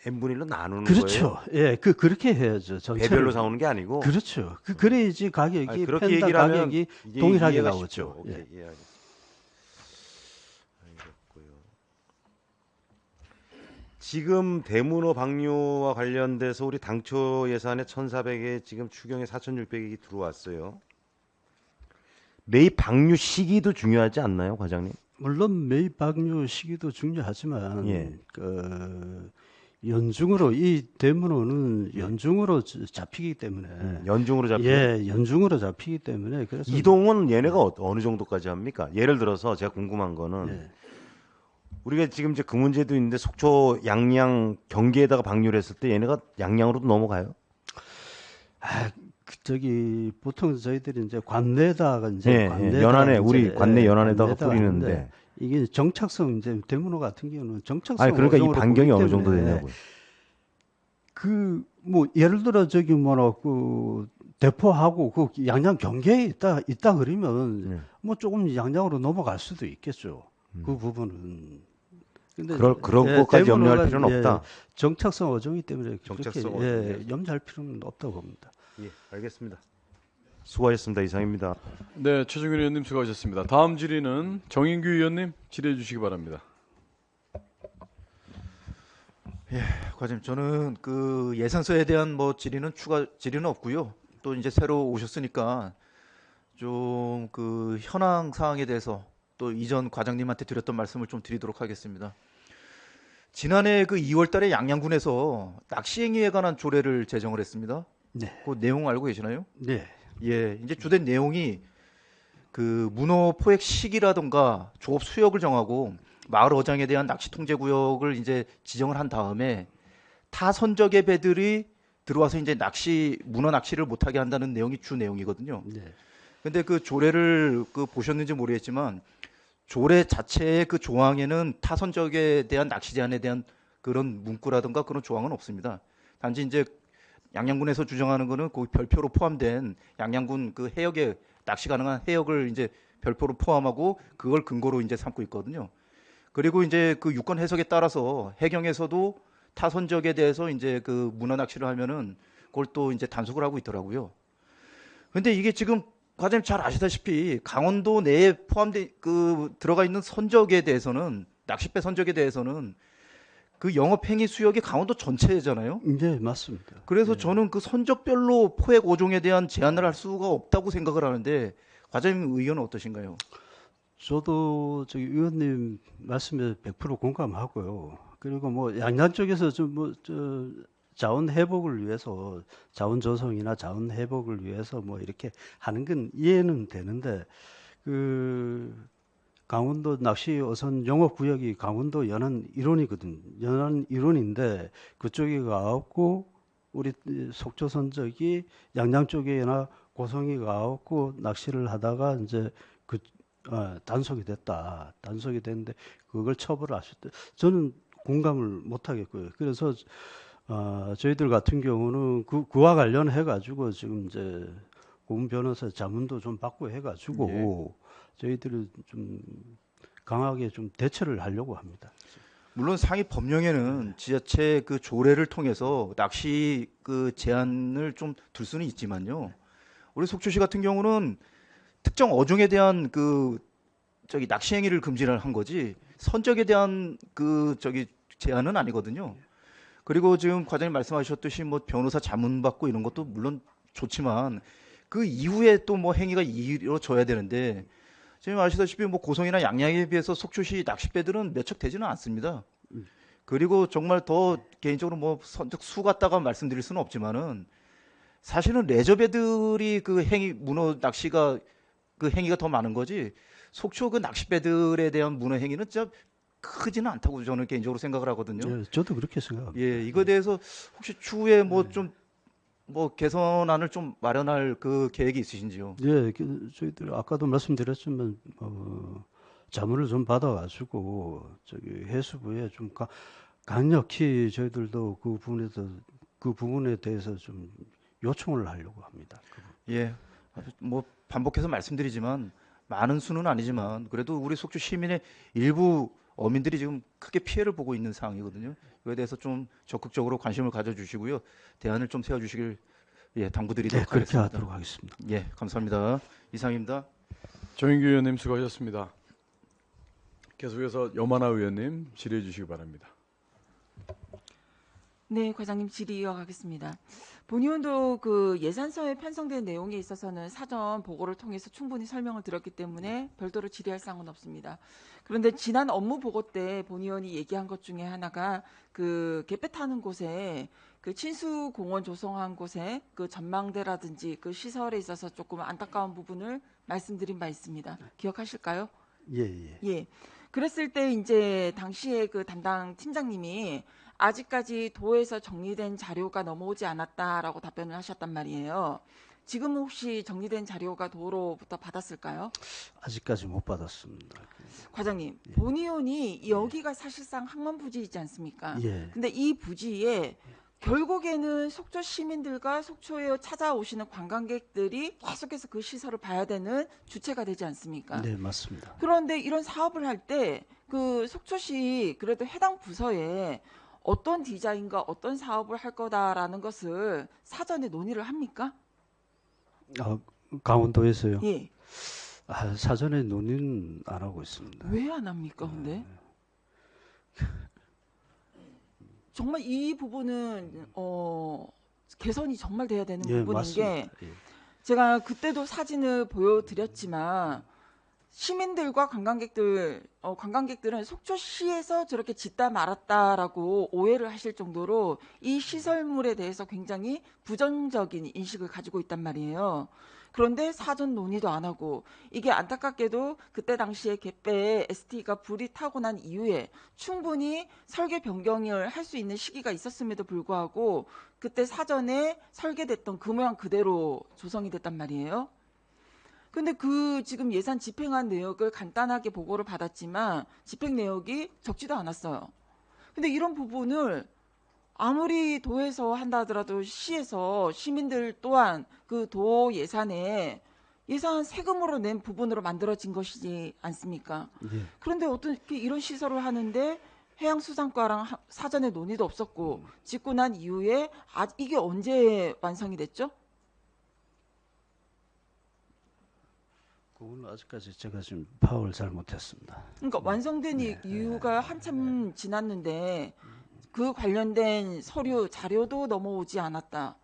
n분의 1로 나누는 그렇죠. 거예요? 예, 그렇게 해야죠. 전체를. 배별로 사오는 게 아니고. 그렇죠. 그래야지 가격이 아니, 그렇게 편당 얘기를 하면 가격이 이제 동일하게 이해가 나오죠. 쉽죠. 오케이, 예. 이해하겠습니다. 알겠고요. 지금 대문호 방류와 관련돼서 우리 당초 예산에 1,400에 지금 추경에 4,600이 들어왔어요. 매입 방류 시기도 중요하지 않나요, 과장님? 물론 매입 방류 시기도 중요하지만 예. 연중으로 이 대문호는 연중으로 잡히기 때문에 연중으로 잡히는 예, 연중으로 잡히기 때문에 그래서 이동은 얘네가 어느 정도까지 합니까? 예를 들어서 제가 궁금한 거는 예. 우리가 지금 이제 그 문제도 있는데 속초 양양 경계에다가 방류를 했을 때 얘네가 양양으로도 넘어가요? 저기 보통 저희들이 이제 관내다가 이제 예, 관내다가 연안에 이제, 우리 관내 연안에다가 관내다가 뿌리는데. 하는데 이게 정착성 이제 대문호 같은 경우는 정착성 아니 그러니까 이 어종으로 반경이 보기 어느 정도 때문에 되냐고요. 뭐 예를 들어 저기 뭐나 대포하고 양양 경계에 있다 그러면 뭐 조금 양양으로 넘어갈 수도 있겠죠. 그 부분은. 근데 그런 예, 것까지 염려할 대문호가, 필요는 예, 없다. 정착성 어종이기 때문에 정착성 그렇게 어종이에요. 염려할 필요는 없다고 봅니다. 예, 알겠습니다. 수고하셨습니다. 이상입니다. 네, 최정윤 의원님 수고하셨습니다. 다음 질의는 정인규 의원님 질의해 주시기 바랍니다. 과장님, 저는 그 예산서에 대한 뭐 추가 질의는 없고요. 또 이제 새로 오셨으니까 좀 그 현황 사항에 대해서 또 이전 과장님한테 드렸던 말씀을 좀 드리도록 하겠습니다. 지난해 그 2월 달에 양양군에서 낚시 행위에 관한 조례를 제정을 했습니다. 네. 그 내용 알고 계시나요? 네. 예, 이제 주된 내용이 그 문어 포획 시기라던가 조업 수역을 정하고 마을 어장에 대한 낚시 통제 구역을 이제 지정을 한 다음에 타선적의 배들이 들어와서 이제 문어 낚시를 못하게 한다는 내용이 주 내용이거든요. 네. 근데 그 조례를 그 보셨는지 모르겠지만 조례 자체의 그 조항에는 타선적에 대한 낚시 제한에 대한 그런 문구라든가 그런 조항은 없습니다. 단지 이제 양양군에서 주장하는 거는 그 별표로 포함된 양양군 그 해역에 낚시 가능한 해역을 이제 별표로 포함하고 그걸 근거로 이제 삼고 있거든요. 그리고 이제 그 유권 해석에 따라서 해경에서도 타선적에 대해서 이제 그 문어 낚시를 하면은 그걸 또 이제 단속을 하고 있더라고요. 근데 이게 지금 과장님 잘 아시다시피 강원도 내에 포함돼 그 들어가 있는 선적에 대해서는 낚싯배 선적에 대해서는 그 영업행위 수역이 강원도 전체잖아요. 네, 맞습니다. 그래서 저는 그 선적별로 포획 어종에 대한 제한을 할 수가 없다고 생각을 하는데 과장님 의견은 어떠신가요? 저도 저기 의원님 말씀에 100% 공감하고요. 그리고 뭐 양양 쪽에서 자원 회복을 위해서 자원 조성이나 자원 회복을 위해서 뭐 이렇게 하는 건 이해는 되는데 그 강원도 낚시 어선 영업 구역이 강원도 연안 일원이거든. 연안 일원인데 그쪽이 가고 우리 속초 선적이 양양 쪽에나 고성이 가고 낚시를 하다가 이제 단속이 됐다. 단속이 됐는데 그걸 처벌을 하셨대. 저는 공감을 못 하겠고요. 그래서 저희들 같은 경우는 그와 관련해 가지고 지금 이제 고문 변호사 자문도 좀 받고 해 가지고 저희들은 좀 강하게 좀 대처를 하려고 합니다. 물론 상위 법령에는 지자체 그 조례를 통해서 낚시 그 제한을 좀 둘 수는 있지만요. 우리 속초시 같은 경우는 특정 어종에 대한 그 낚시 행위를 금지를 한 거지 선적에 대한 그 제한은 아니거든요. 그리고 지금 과장님 말씀하셨듯이 뭐 변호사 자문 받고 이런 것도 물론 좋지만 그 이후에 또 뭐 행위가 이루어져야 되는데 지금 아시다시피 뭐 고성이나 양양에 비해서 속초시 낚싯배들은 몇 척 되지는 않습니다. 그리고 정말 더 개인적으로 뭐 선적 수 갖다가 말씀드릴 수는 없지만은 사실은 레저배들이 그 문어 낚시가 그 행위가 더 많은 거지 속초 그 낚싯배들에 대한 문어 행위는 진짜 크지는 않다고 저는 개인적으로 생각을 하거든요. 예, 저도 그렇게 생각합니다. 예, 이거에 대해서 혹시 추후에 뭐 좀 뭐 개선안을 좀 마련할 그 계획이 있으신지요? 예, 저희들 아까도 말씀드렸지만 자문을 좀 받아가지고 해수부에 좀 강력히 저희들도 그 부분에 대해서 좀 요청을 하려고 합니다. 예, 뭐 반복해서 말씀드리지만 많은 수는 아니지만 그래도 우리 속초 시민의 일부 어민들이 지금 크게 피해를 보고 있는 상황이거든요. 이거에 대해서 좀 적극적으로 관심을 가져주시고요. 대안을 좀 세워주시길 당부드리도록 그렇게 하겠습니다. 하도록 하겠습니다. 예, 감사합니다. 이상입니다. 정인규 의원님 수고하셨습니다. 계속해서 여만하 의원님 질의해 주시기 바랍니다. 네, 과장님 질의 이어가겠습니다. 본의원도 그 예산서에 편성된 내용에 있어서는 사전 보고를 통해서 충분히 설명을 드렸기 때문에 별도로 질의할 사항은 없습니다. 그런데 지난 업무 보고 때 본의원이 얘기한 것 중에 하나가 그 갯배 타는 곳에 그 친수 공원 조성한 곳에 그 전망대라든지 그 시설에 있어서 조금 안타까운 부분을 말씀드린 바 있습니다. 기억하실까요? 예. 예. 그랬을 때 이제 당시에 그 담당 팀장님이 아직까지 도에서 정리된 자료가 넘어오지 않았다라고 답변을 하셨단 말이에요. 지금 혹시 정리된 자료가 도로부터 받았을까요? 아직까지 못 받았습니다. 과장님, 본의원이 여기가 사실상 항만 부지이지 않습니까? 예. 근데 이 부지에 결국에는 속초 시민들과 속초에 찾아오시는 관광객들이 계속해서 그 시설을 봐야 되는 주체가 되지 않습니까? 네, 맞습니다. 그런데 이런 사업을 할 때 그 속초시 그래도 해당 부서에 어떤 디자인과 어떤 사업을 할 거다라는 것을 사전에 논의를 합니까? 강원도에서요? 예. 사전에 논의는 안 하고 있습니다. 왜 안 합니까, 근데? 정말 이 부분은 개선이 정말 돼야 되는 부분인 게 맞습니다. 예. 제가 그때도 사진을 보여드렸지만 시민들과 관광객들은 속초시에서 저렇게 짓다 말았다라고 오해를 하실 정도로 이 시설물에 대해서 굉장히 부정적인 인식을 가지고 있단 말이에요. 그런데 사전 논의도 안 하고, 이게 안타깝게도 그때 당시에 갯배에 ST가 불이 타고 난 이후에 충분히 설계 변경을 할 수 있는 시기가 있었음에도 불구하고 그때 사전에 설계됐던 그 모양 그대로 조성이 됐단 말이에요. 근데 그 지금 예산 집행한 내역을 간단하게 보고를 받았지만 집행 내역이 적지도 않았어요. 근데 이런 부분을 아무리 도에서 한다 하더라도 시에서 시민들 또한 그 도 예산에 예산 세금으로 낸 부분으로 만들어진 것이지 않습니까? 예. 그런데 어떻게 이런 시설을 하는데 해양수산과랑 사전에 논의도 없었고 짓고 난 이후에 이게 언제 완성이 됐죠? 그건 아직까지 제가 지금 파악을 잘 못했습니다. 그러니까 완성된 이유가 한참 지났는데 그 관련된 서류 자료도 넘어오지 않았다.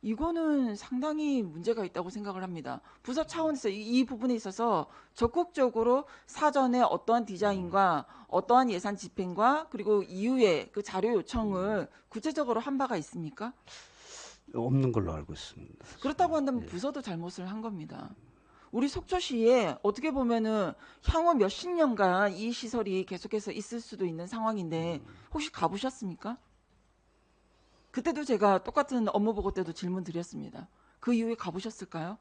이거는 상당히 문제가 있다고 생각을 합니다. 부서 차원에서 이 부분에 있어서 적극적으로 사전에 어떠한 디자인과 어떠한 예산 집행과 그리고 이후에 그 자료 요청을 구체적으로 한 바가 있습니까? 없는 걸로 알고 있습니다. 그렇다고 한다면 부서도 잘못을 한 겁니다. 우리 속초시에 어떻게 보면은 향후 몇십 년간 이 시설이 계속해서 있을 수도 있는 상황인데 혹시 가보셨습니까? 그때도 제가 똑같은 업무 보고 때도 질문 드렸습니다. 그 이후에 가보셨을까요?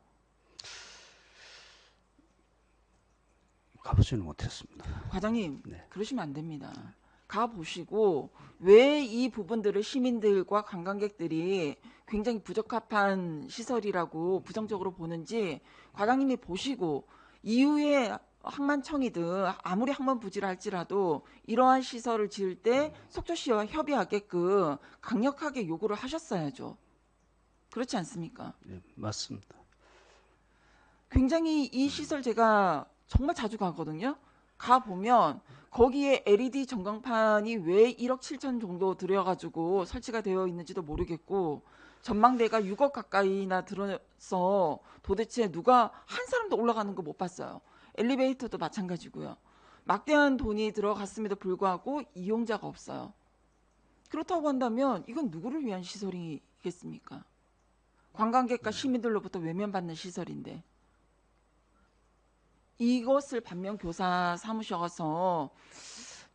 가보지는 못했습니다. 과장님, 네. 그러시면 안 됩니다. 가보시고 왜 이 부분들을 시민들과 관광객들이 굉장히 부적합한 시설이라고 부정적으로 보는지 과장님이 보시고 이후에 항만청이든 아무리 항만부지라 할지라도 이러한 시설을 지을 때 속초시와 협의하게끔 강력하게 요구를 하셨어야죠. 그렇지 않습니까? 예, 맞습니다. 굉장히 이 시설 제가 정말 자주 가거든요. 가보면 거기에 LED 전광판이 왜 1억 7천 정도 들여가지고 설치가 되어 있는지도 모르겠고 전망대가 6억 가까이나 들어서 도대체 누가 한 사람도 올라가는 거 못 봤어요. 엘리베이터도 마찬가지고요. 막대한 돈이 들어갔음에도 불구하고 이용자가 없어요. 그렇다고 한다면 이건 누구를 위한 시설이겠습니까? 관광객과 시민들로부터 외면받는 시설인데 이것을 반면 교사 삼으셔서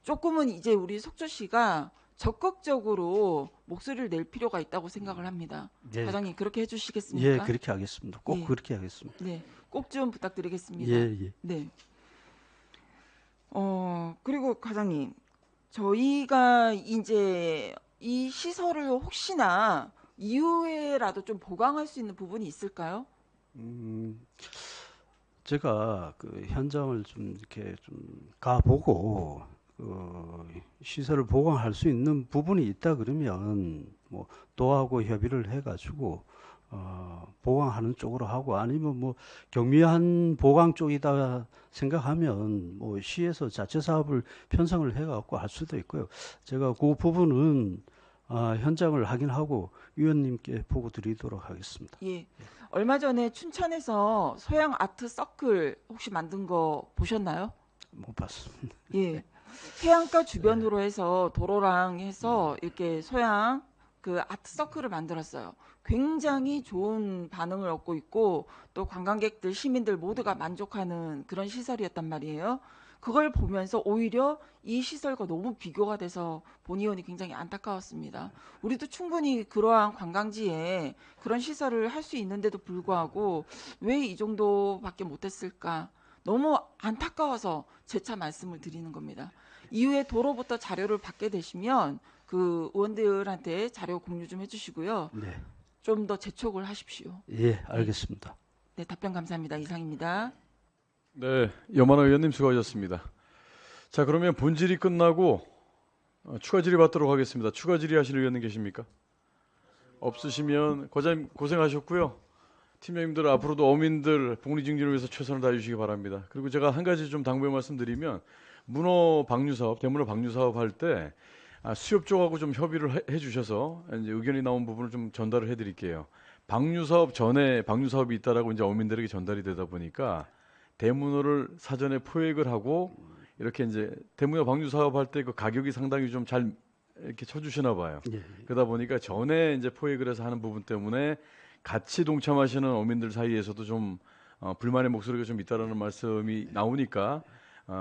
조금은 이제 우리 속초시가 적극적으로 목소리를 낼 필요가 있다고 생각을 합니다. 예. 과장님 그렇게 해주시겠습니까? 예, 그렇게 하겠습니다. 꼭 예. 그렇게 하겠습니다. 네, 꼭 좀 부탁드리겠습니다. 예, 예. 네. 그리고 과장님, 저희가 이제 이 시설을 혹시나 이후에라도 좀 보강할 수 있는 부분이 있을까요? 제가 그 현장을 좀 이렇게 좀 가보고 시설을 보강할 수 있는 부분이 있다 그러면 뭐 도하고 협의를 해가지고 보강하는 쪽으로 하고 아니면 뭐 경미한 보강 쪽이다 생각하면 뭐 시에서 자체 사업을 편성을 해갖고 할 수도 있고요. 제가 그 부분은 현장을 확인하고 위원님께 보고 드리도록 하겠습니다. 예. 얼마 전에 춘천에서 소양 아트 서클 혹시 만든 거 보셨나요? 못 봤습니다. 예. 해안가 주변으로 해서 도로랑 해서 이렇게 소양 그 아트 서클을 만들었어요. 굉장히 좋은 반응을 얻고 있고 또 관광객들, 시민들 모두가 만족하는 그런 시설이었단 말이에요. 그걸 보면서 오히려 이 시설과 너무 비교가 돼서 본 의원이 굉장히 안타까웠습니다. 우리도 충분히 그러한 관광지에 그런 시설을 할 수 있는데도 불구하고 왜 이 정도밖에 못했을까? 너무 안타까워서 재차 말씀을 드리는 겁니다. 이후에 도로부터 자료를 받게 되시면 그 의원들한테 자료 공유 좀 해주시고요. 네, 좀 더 재촉을 하십시오. 예, 알겠습니다. 네, 답변 감사합니다. 이상입니다. 네, 염한호 의원님 수고하셨습니다. 자, 그러면 본질이 끝나고 추가 질의 받도록 하겠습니다. 추가 질의하실 의원님 계십니까? 없으시면 과장님 고생하셨고요. 팀장님들 앞으로도 어민들 복리 증진을 위해서 최선을 다해 주시기 바랍니다. 그리고 제가 한 가지 좀 당부의 말씀드리면 문어 방류 사업, 대문어 방류 사업 할 때 수협 쪽하고 좀 협의를 해 주셔서 이제 의견이 나온 부분을 좀 전달을 해 드릴게요. 방류 사업 전에 방류 사업이 있다라고 이제 어민들에게 전달이 되다 보니까 대문호를 사전에 포획을 하고 이렇게 이제 대문호 방류 사업 할 때 그 가격이 상당히 좀 잘 이렇게 쳐주시나 봐요. 예. 그러다 보니까 전에 이제 포획을 해서 하는 부분 때문에 같이 동참하시는 어민들 사이에서도 좀 불만의 목소리가 좀 있다라는 말씀이 나오니까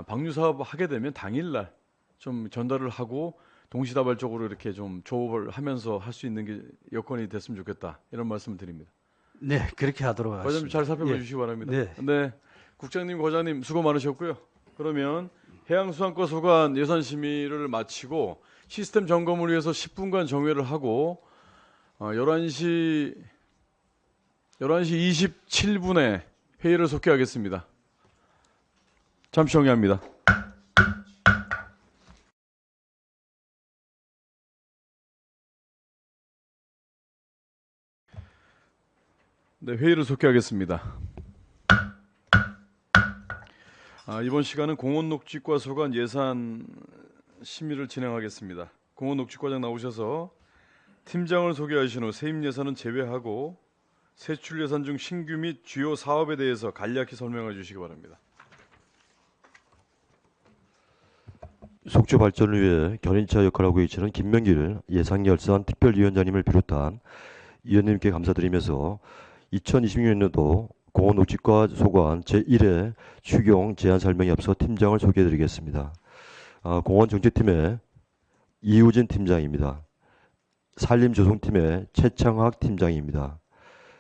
방류 사업 하게 되면 당일날 좀 전달을 하고 동시다발적으로 이렇게 좀 조업을 하면서 할 수 있는 게 여건이 됐으면 좋겠다 이런 말씀을 드립니다. 네, 그렇게 하도록 과장님 하겠습니다. 잘 살펴봐 예. 주시기 바랍니다. 네. 네, 국장님, 과장님 수고 많으셨고요. 그러면 해양수산과 소관 예산 심의를 마치고 시스템 점검을 위해서 10분간 정회를 하고 11시 27분에 회의를 속개하겠습니다. 잠시 정회합니다. 네, 회의를 속개하겠습니다. 이번 시간은 공원녹지과 소관 예산 심의를 진행하겠습니다. 공원녹지과장 나오셔서 팀장을 소개하신 후 세입 예산은 제외하고 세출 예산 중 신규 및 주요 사업에 대해서 간략히 설명해 주시기 바랍니다. 속초 발전을 위해 견인차 역할을 하고 계시는 김명길 예산결산 특별위원장님을 비롯한 위원님께 감사드리면서 2026년도 공원녹지과 소관 제1회 추경 제안 설명에 앞서 팀장을 소개해드리겠습니다. 공원정책팀의 이우진 팀장입니다. 산림조성팀의 최창학 팀장입니다.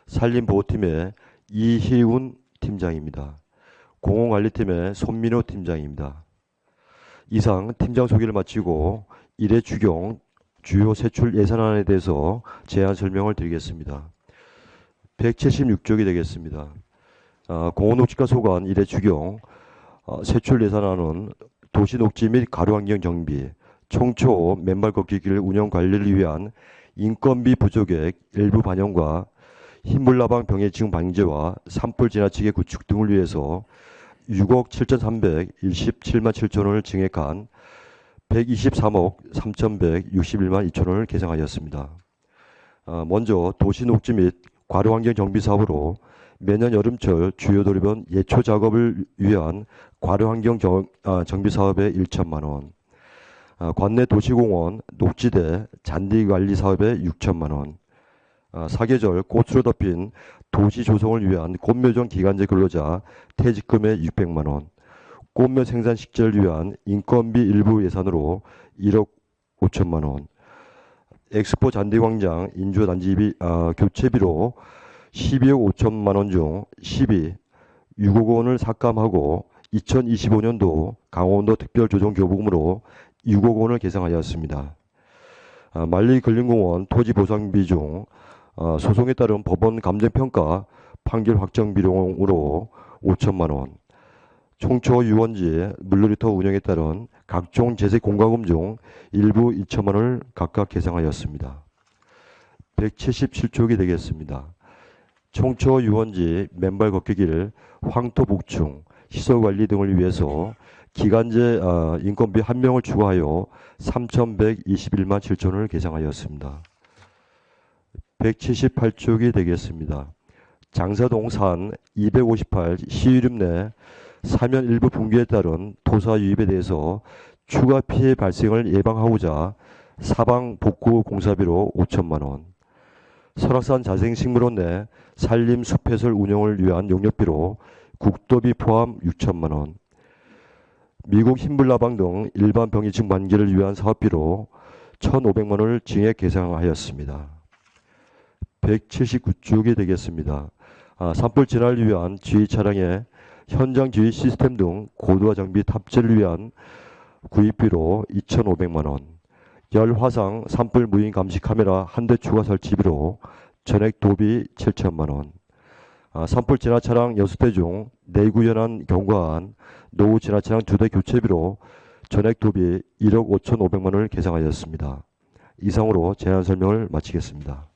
산림보호팀의 이희운 팀장입니다. 공원관리팀의 손민호 팀장입니다. 이상 팀장 소개를 마치고 1회 추경 주요 세출 예산안에 대해서 제안 설명을 드리겠습니다. 176쪽이 되겠습니다. 공원녹지과 소관 1회 추경 세출 예산안은 도시녹지 및 가루환경 정비, 총초 맨발 걷기길 운영 관리를 위한 인건비 부족액 일부 반영과 흰물라방 병해증 방제와 산불 지나치게 구축 등을 위해서 6억 7,317만 7천 원을 증액한 123억 3,161만 2천 원을 계상하였습니다. 먼저 도시녹지 및 가루환경 정비 사업으로 매년 여름철 주요 도로변 예초 작업을 위한 가루환경 정비 사업에 1천만 원, 관내 도시공원 녹지대 잔디 관리 사업에 6천만 원, 사계절 꽃으로 덮인 도시 조성을 위한 꽃묘종 기간제 근로자 퇴직금에 600만 원, 꽃묘 생산 식재를 위한 인건비 일부 예산으로 1억 5천만 원, 엑스포 잔디광장 인조 단지비 교체비로 12억 5천만 원 중 6억 원을 삭감하고 2025년도 강원도 특별조정교부금으로 6억 원을 계상하였습니다. 만리근린공원 토지보상비 중 소송에 따른 법원 감정평가 판결 확정 비용으로 5천만 원, 총초 유원지 물놀이터 운영에 따른 각종 재색 공과금 중 일부 2천만 원을 각각 계상하였습니다. 177쪽이 되겠습니다. 총초 유원지 맨발 걷기길 황토 복충 시설 관리 등을 위해서 기간제 인건비 1명을 추가하여 3,121만 7천 원을 계상하였습니다. 178쪽이 되겠습니다. 장사동 산 258 시유림 내 사면 일부 붕괴에 따른 토사 유입에 대해서 추가 피해 발생을 예방하고자 사방 복구 공사비로 5천만 원, 설악산 자생식물원 내 산림 숲해설 운영을 위한 용역비로 국도비 포함 6천만 원, 미국 흰불나방 등 일반 병해증 관계를 위한 사업비로 1,500만 원을 증액 계상하였습니다. 179쪽이 되겠습니다. 산불 진화를 위한 지휘 차량의 현장 지휘 시스템 등 고도화 장비 탑재를 위한 구입비로 2,500만 원, 열화상 산불 무인 감시 카메라 한 대 추가 설치비로 전액 도비 7천만 원, 산불 진화 차량 6대 중 내구현안 경과한 노후 진화 차량 2대 교체비로 전액 도비 1억 5,500만 원을 계상하였습니다. 이상으로 제안 설명을 마치겠습니다.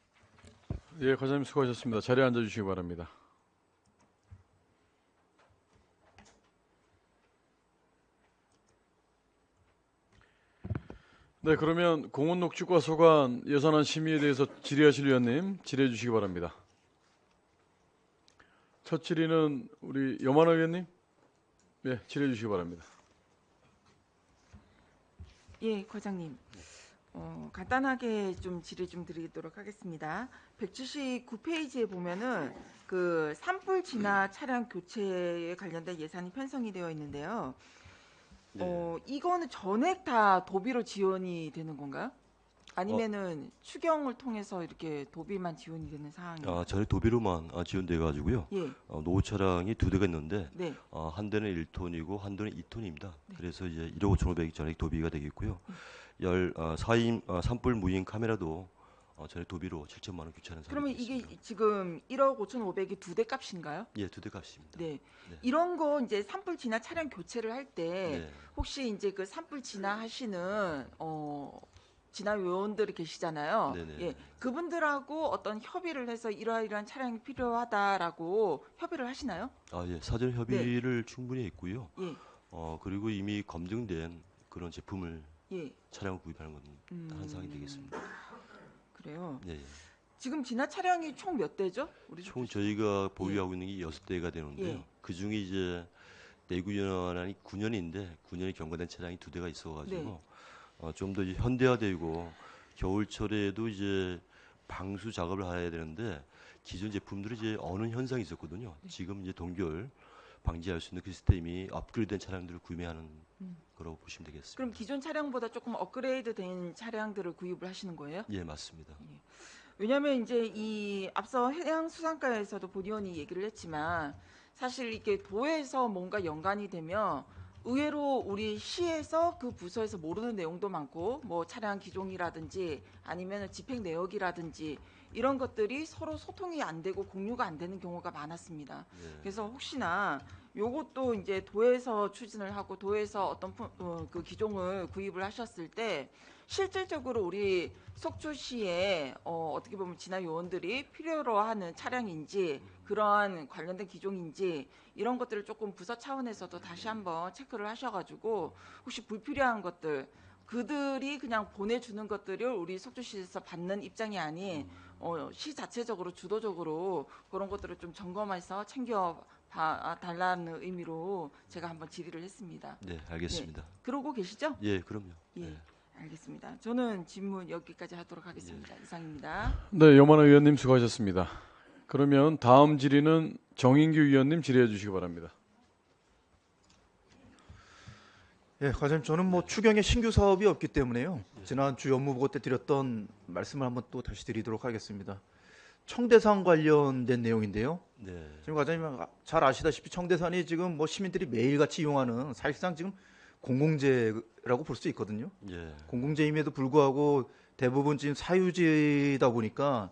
예, 과장님 수고하셨습니다. 자리에 앉아주시기 바랍니다. 네, 그러면 공원녹지과 소관 예산안 심의에 대해서 질의하실 위원님 질의해 주시기 바랍니다. 첫 질의는 우리 염한호 의원님, 예, 질의해 주시기 바랍니다. 예, 과장님. 간단하게 좀 질의 좀 드리도록 하겠습니다. 179페이지에 보면은 그 산불 진화 차량 교체에 관련된 예산이 편성이 되어 있는데요. 이거는 전액 다 도비로 지원이 되는 건가요? 아니면은 추경을 통해서 이렇게 도비만 지원이 되는 상황이에요? 전에 도비로만 지원돼 가지고요. 예, 노후 차량이 2대가 있는데 네, 한 대는 1톤이고 한 대는 2톤입니다. 그래서 이제 1억 5,500이 전액 도비가 되겠고요. 4인 산불 무인 카메라도 전에 도비로 7천만 원 교체하는 사례가 그러면 이게 있습니다. 지금 1억 5,500이 2대 값인가요? 예, 2대 값입니다. 네. 네. 이런 거 이제 산불 진화 차량 교체를 할 때 네. 혹시 이제 그 산불 진화 하시는 진화 요원들이 계시잖아요. 네네. 예. 그분들하고 어떤 협의를 해서 이러이러한 차량이 필요하다라고 협의를 하시나요? 예, 사전 협의를 충분히 했고요. 예. 그리고 이미 검증된 그런 제품을 예. 차량을 구입하는 건 한 사항이 되겠습니다. 그래요. 예, 예. 지금 진화 차량이 총 몇 대죠? 우리 총 저희가 보유하고 있는 게 6대가 되는데요. 예. 그 중에 이제 내구 연한이 9년인데 9년이 경과된 차량이 2대가 있어가지고 네. 좀 더 현대화되고 겨울철에도 이제 방수 작업을 해야 되는데 기존 제품들이 이제 어느 현상이 있었거든요. 지금 이제 동결 방지할 수 있는 그 시스템이 업그레이드된 차량들을 구매하는 거라고 보시면 되겠습니다. 그럼 기존 차량보다 조금 업그레이드된 차량들을 구입을 하시는 거예요? 예, 맞습니다. 왜냐하면 이제 이 앞서 해양수산과에서도 본 의원이 얘기를 했지만 사실 이게 도에서 뭔가 연관이 되면 의외로 우리 시에서 그 부서에서 모르는 내용도 많고 뭐 차량 기종이라든지 아니면 집행 내역이라든지 이런 것들이 서로 소통이 안 되고 공유가 안 되는 경우가 많았습니다. 예. 그래서 혹시나 요것도 이제 도에서 추진을 하고 도에서 어떤 그 기종을 구입을 하셨을 때 실질적으로 우리 속초시에 어떻게 보면 진화 요원들이 필요로 하는 차량인지 그러한 관련된 기종인지 이런 것들을 조금 부서 차원에서도 다시 한번 체크를 하셔가지고 혹시 불필요한 것들 그들이 그냥 보내주는 것들을 우리 속초시에서 받는 입장이 아닌 시 자체적으로 주도적으로 그런 것들을 좀 점검해서 챙겨 달라는 의미로 제가 한번 질의를 했습니다. 네, 알겠습니다. 그러고 계시죠? 예, 그럼요. 예, 예. 알겠습니다. 저는 질문 여기까지 하도록 하겠습니다. 이상입니다. 네, 염한호 의원님 수고하셨습니다. 그러면 다음 질의는 정인규 의원님 질의해 주시기 바랍니다. 예, 과장님 저는 뭐 추경에 신규 사업이 없기 때문에요. 지난주 업무보고 때 드렸던 말씀을 한번 또 다시 드리도록 하겠습니다. 청대산 관련된 내용인데요. 네. 지금 과장님 잘 아시다시피 청대산이 지금 뭐 시민들이 매일같이 이용하는 사실상 지금 공공재라고 볼 수 있거든요. 예. 공공재임에도 불구하고 대부분 지금 사유지다 보니까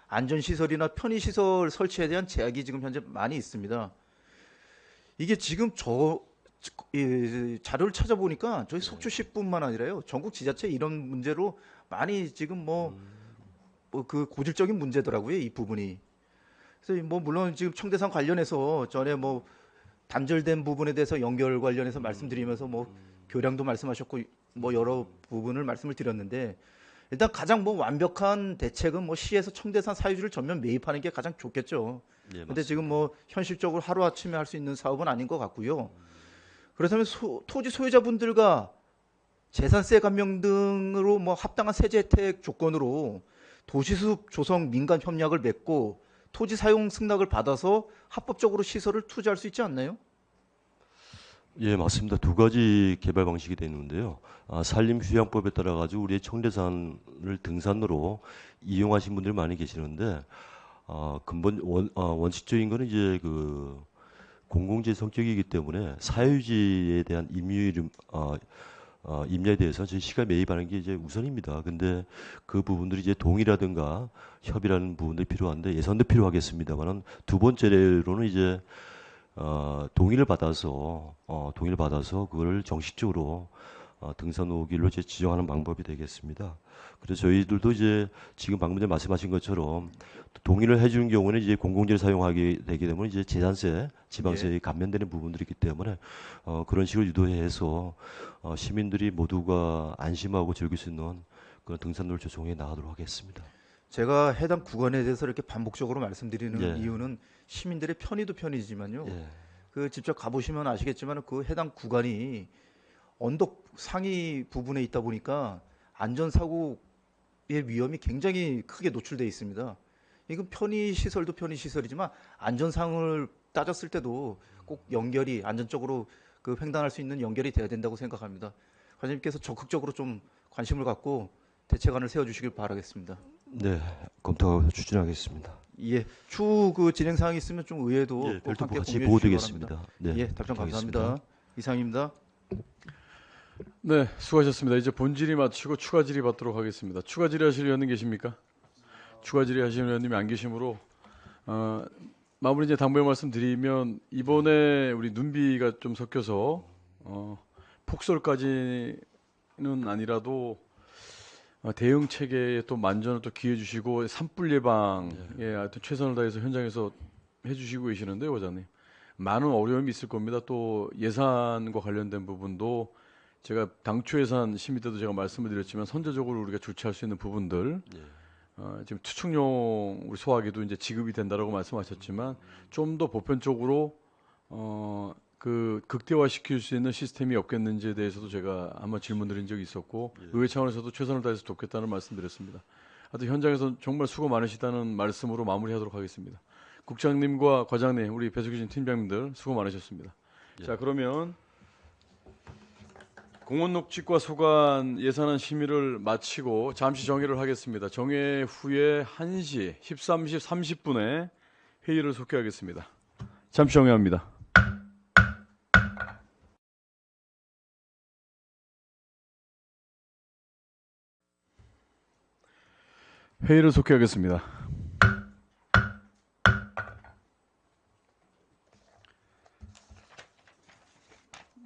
안전시설이나 편의시설 설치에 대한 제약이 지금 현재 많이 있습니다. 이게 지금 이 자료를 찾아보니까 저희 속초시뿐만 아니라요 전국 지자체 이런 문제로 많이 지금 그 고질적인 문제더라고요 이 부분이. 그래서 뭐 물론 지금 청대산 관련해서 전에 뭐 단절된 부분에 대해서 연결 관련해서 말씀드리면서 뭐 교량도 말씀하셨고 뭐 여러 부분을 말씀을 드렸는데 일단 가장 뭐 완벽한 대책은 뭐 시에서 청대산 사유지를 전면 매입하는 게 가장 좋겠죠. 예, 근데 지금 뭐 현실적으로 하루아침에 할 수 있는 사업은 아닌 것 같고요. 그렇다면 토지 소유자분들과 재산세 감면 등으로 뭐 합당한 세제 혜택 조건으로 도시숲 조성 민간 협약을 맺고 토지 사용 승낙을 받아서 합법적으로 시설을 투자할 수 있지 않나요? 예, 맞습니다. 두 가지 개발 방식이 되어 있는데요. 산림휴양법에 따라 가지고 우리의 청대산을 등산로로 이용하신 분들이 많이 계시는데 근본 원칙적인 거는 이제 그 공공재 성격이기 때문에 사유지에 대한 임야에 대해서 저희 시가 매입하는 게 이제 우선입니다. 근데 그 부분들이 이제 동의라든가 협의라는 부분들이 필요한데 예산도 필요하겠습니다만은 두 번째로는 이제 동의를 받아서 그걸 정식적으로 등산로길로 이제 지정하는 방법이 되겠습니다. 그래서 저희들도 이제 지금 방금 전에 말씀하신 것처럼 동의를 해주는 경우는 이제 공공재를 사용하게 되게 되면 이제 재산세, 지방세에 감면되는 부분들이 있기 때문에 그런 식으로 유도해서 시민들이 모두가 안심하고 즐길 수 있는 그런 등산로를 조성해 나가도록 하겠습니다. 제가 해당 구간에 대해서 이렇게 반복적으로 말씀드리는 예. 이유는 시민들의 편의도 편의지만요. 예. 그 직접 가보시면 아시겠지만 그 해당 구간이 언덕 상위 부분에 있다 보니까 안전사고의 위험이 굉장히 크게 노출되어 있습니다. 이건 편의시설도 편의시설이지만 안전상을 따졌을 때도 꼭 연결이 안전적으로 그 횡단할 수 있는 연결이 돼야 된다고 생각합니다. 관장님께서 적극적으로 좀 관심을 갖고 대책안을 세워주시길 바라겠습니다. 네, 검토 추진하겠습니다. 예, 추후 그 진행 사항이 있으면 좀 의회도 예, 꼭 별도 함께 같이 공유해 주시기 보고드리겠습니다. 바랍니다. 네, 예, 답변 하겠습니다. 감사합니다. 이상입니다. 네, 수고하셨습니다. 이제 본질이 마치고 추가 질의 받도록 하겠습니다. 추가 질의하실 의원님 계십니까? 추가 질의하시는 의원님이 안 계시므로 마무리 이제 당부의 말씀드리면 이번에 우리 눈비가 좀 섞여서 폭설까지는 아니라도 대응 체계에 또 만전을 또 기해 주시고 산불 예방에 하여튼 최선을 다해서 현장에서 해주시고 계시는데요, 과장님. 많은 어려움이 있을 겁니다. 또 예산과 관련된 부분도 제가 당초 예산 심의 때도 제가 말씀을 드렸지만 선제적으로 우리가 조치할 수 있는 부분들 지금 투축용 우리 소화기도 이제 지급이 된다라고 말씀하셨지만 좀 더 보편적으로 그 극대화시킬 수 있는 시스템이 없겠는지에 대해서도 제가 한번 질문드린 적이 있었고 의회 차원에서도 최선을 다해서 돕겠다는 말씀드렸습니다. 하여튼 현장에서 정말 수고 많으시다는 말씀으로 마무리하도록 하겠습니다. 국장님과 과장님, 우리 배수기진 팀장님들 수고 많으셨습니다. 자, 그러면 공원녹지과 소관 예산안 심의를 마치고 잠시 정회를 하겠습니다. 정회 후에 1시 13시 30분에 회의를 속개하겠습니다. 잠시 정회합니다. 회의를 속개하겠습니다.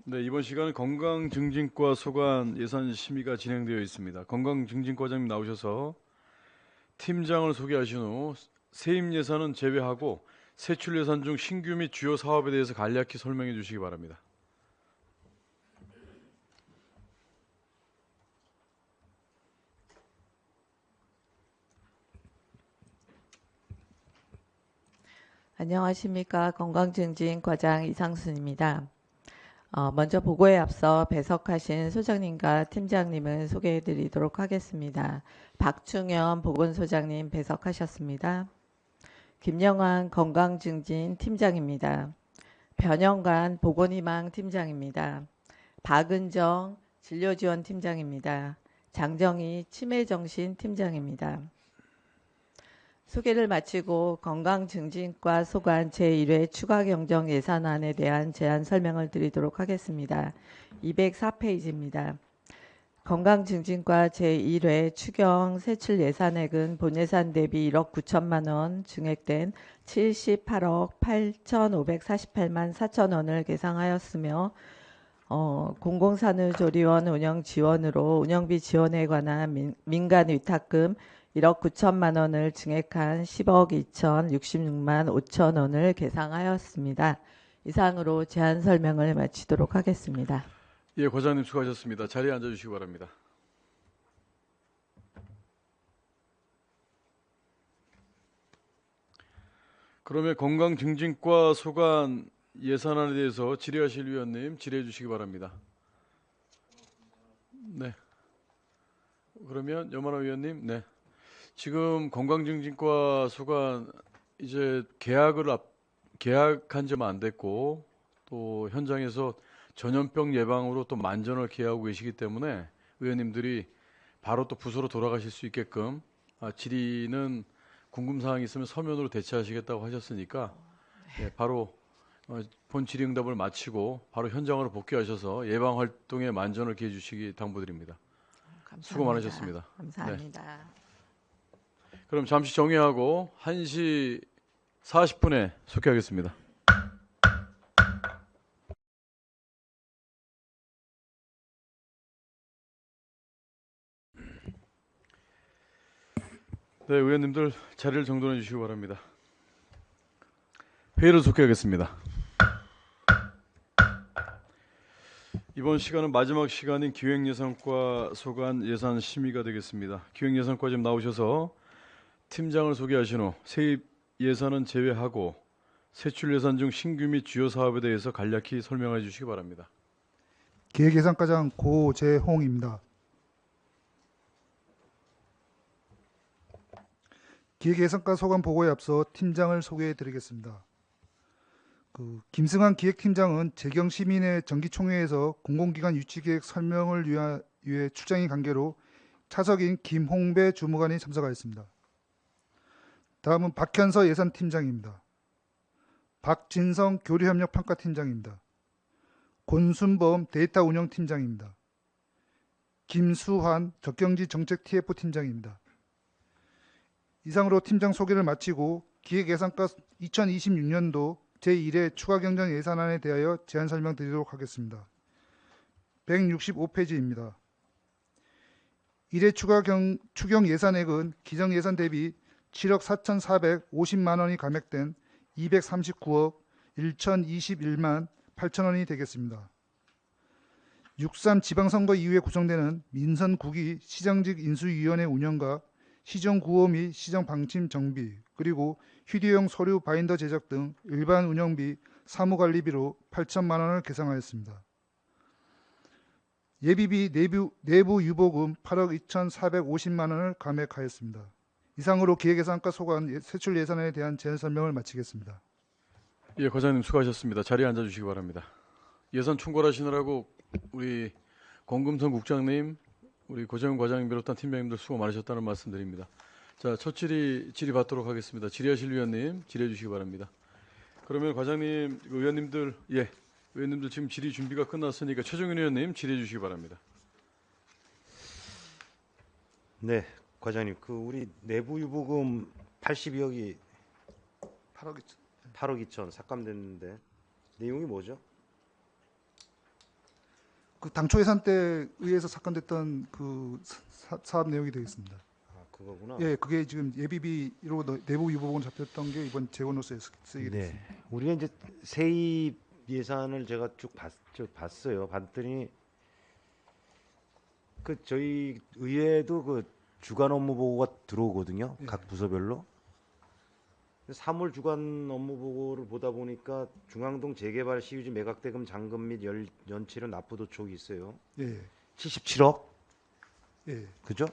네, 이번 시간은 건강증진과 소관 예산 심의가 진행되어 있습니다. 건강증진과장님 나오셔서 팀장을 소개하신 후 세입 예산은 제외하고 세출 예산 중 신규 및 주요 사업에 대해서 간략히 설명해 주시기 바랍니다. 안녕하십니까. 건강증진과장 이상순입니다. 먼저 보고에 앞서 배석하신 소장님과 팀장님은 소개해 드리도록 하겠습니다. 박충현 보건소장님 배석하셨습니다. 김영환 건강증진 팀장입니다. 변영관 보건희망 팀장입니다. 박은정 진료지원 팀장입니다. 장정희 치매정신 팀장입니다. 소개를 마치고 건강증진과 소관 제1회 추가 경정 예산안에 대한 제안 설명을 드리도록 하겠습니다. 204페이지입니다. 건강증진과 제1회 추경 세출 예산액은 본 예산 대비 1억 9천만 원 증액된 78억 8,548만 4천 원을 계상하였으며 공공산후조리원 운영 지원으로 운영비 지원에 관한 민간 위탁금 1억 9천만 원을 증액한 10억 2,066만 5천 원을 계상하였습니다. 이상으로 제안 설명을 마치도록 하겠습니다. 예, 과장님 수고하셨습니다. 자리에 앉아주시기 바랍니다. 그러면 건강증진과 소관 예산안에 대해서 질의하실 위원님 질의해 주시기 바랍니다. 네. 그러면 염원호 위원님, 네. 지금 건강증진과 소관 이제 계약한 지 얼마 안 됐고 또 현장에서 전염병 예방으로 또 만전을 기하고 계시기 때문에 의원님들이 바로 또 부서로 돌아가실 수 있게끔 질의는 궁금사항이 있으면 서면으로 대체하시겠다고 하셨으니까 바로 본 질의응답을 마치고 바로 현장으로 복귀하셔서 예방활동에 만전을 기해 주시기 당부드립니다. 감사합니다. 수고 많으셨습니다. 감사합니다. 네. 그럼 잠시 정회하고 1시 40분에 속회하겠습니다. 네, 의원님들 자리를 정돈해 주시기 바랍니다. 회의를 속회하겠습니다. 이번 시간은 마지막 시간인 기획예산과 소관 예산 심의가 되겠습니다. 기획예산과 좀 나오셔서 팀장을 소개하신 후 세입 예산은 제외하고 세출 예산 중 신규 및 주요 사업에 대해서 간략히 설명해 주시기 바랍니다. 기획예산과장 고재홍입니다. 기획예산과 소관 보고에 앞서 팀장을 소개해 드리겠습니다. 김승환 기획팀장은 재경시민회 정기총회에서 공공기관 유치계획 설명을 위해 출장인 관계로 차석인 김홍배 주무관이 참석하였습니다. 다음은 박현서 예산팀장입니다. 박진성 교류협력평가팀장입니다. 권순범 데이터 운영팀장입니다. 김수환 적경지 정책 TF 팀장입니다. 이상으로 팀장 소개를 마치고 기획예산과 2026년도 제1회 추가경정 예산안에 대하여 제안 설명드리도록 하겠습니다. 165페이지입니다. 1회 추경 예산액은 기정 예산 대비 7억 4,450만 원이 감액된 239억 1,021만 8천 원이 되겠습니다. 6.3 지방선거 이후에 구성되는 민선국이 시정직 인수위원회 운영과 시정구호 및 시정방침 정비, 그리고 휴대용 서류 바인더 제작 등 일반 운영비, 사무관리비로 8천만 원을 계상하였습니다. 예비비 내부 유보금 8억 2,450만 원을 감액하였습니다. 이상으로 기획예산과 소관 세출 예산에 대한 제안 설명을 마치겠습니다. 예, 과장님 수고하셨습니다. 자리에 앉아주시기 바랍니다. 예산 총괄하시느라고 우리 권금성 국장님, 우리 고재훈 과장님 비롯한 팀장님들 수고 많으셨다는 말씀드립니다. 자, 첫 질의 받도록 하겠습니다. 질의하실 위원님 질의해 주시기 바랍니다. 그러면 과장님, 의원님들 지금 질의 준비가 끝났으니까 최종윤 의원님 질의해 주시기 바랍니다. 네, 과장님, 우리 내부 유보금 82억이 8억 2천 삭감됐는데 내용이 뭐죠? 당초 예산 때 의해서 삭감됐던 사업 내용이 되겠습니다. 아, 그거구나. 예, 그게 지금 예비비로 내부 유보금 잡혔던 게 이번 재원으로서 쓰이게 됐습니다. 네, 우리가 이제 세입 예산을 제가 쭉 봤어요. 봤더니 저희 의회도 주간 업무 보고가 들어오거든요. 예. 각 부서별로. 3월 주간 업무 보고를 보다 보니까 중앙동 재개발 시유지 매각대금 잔금 및 연체료 납부도촉이 있어요. 예, 77억. 예. 그죠?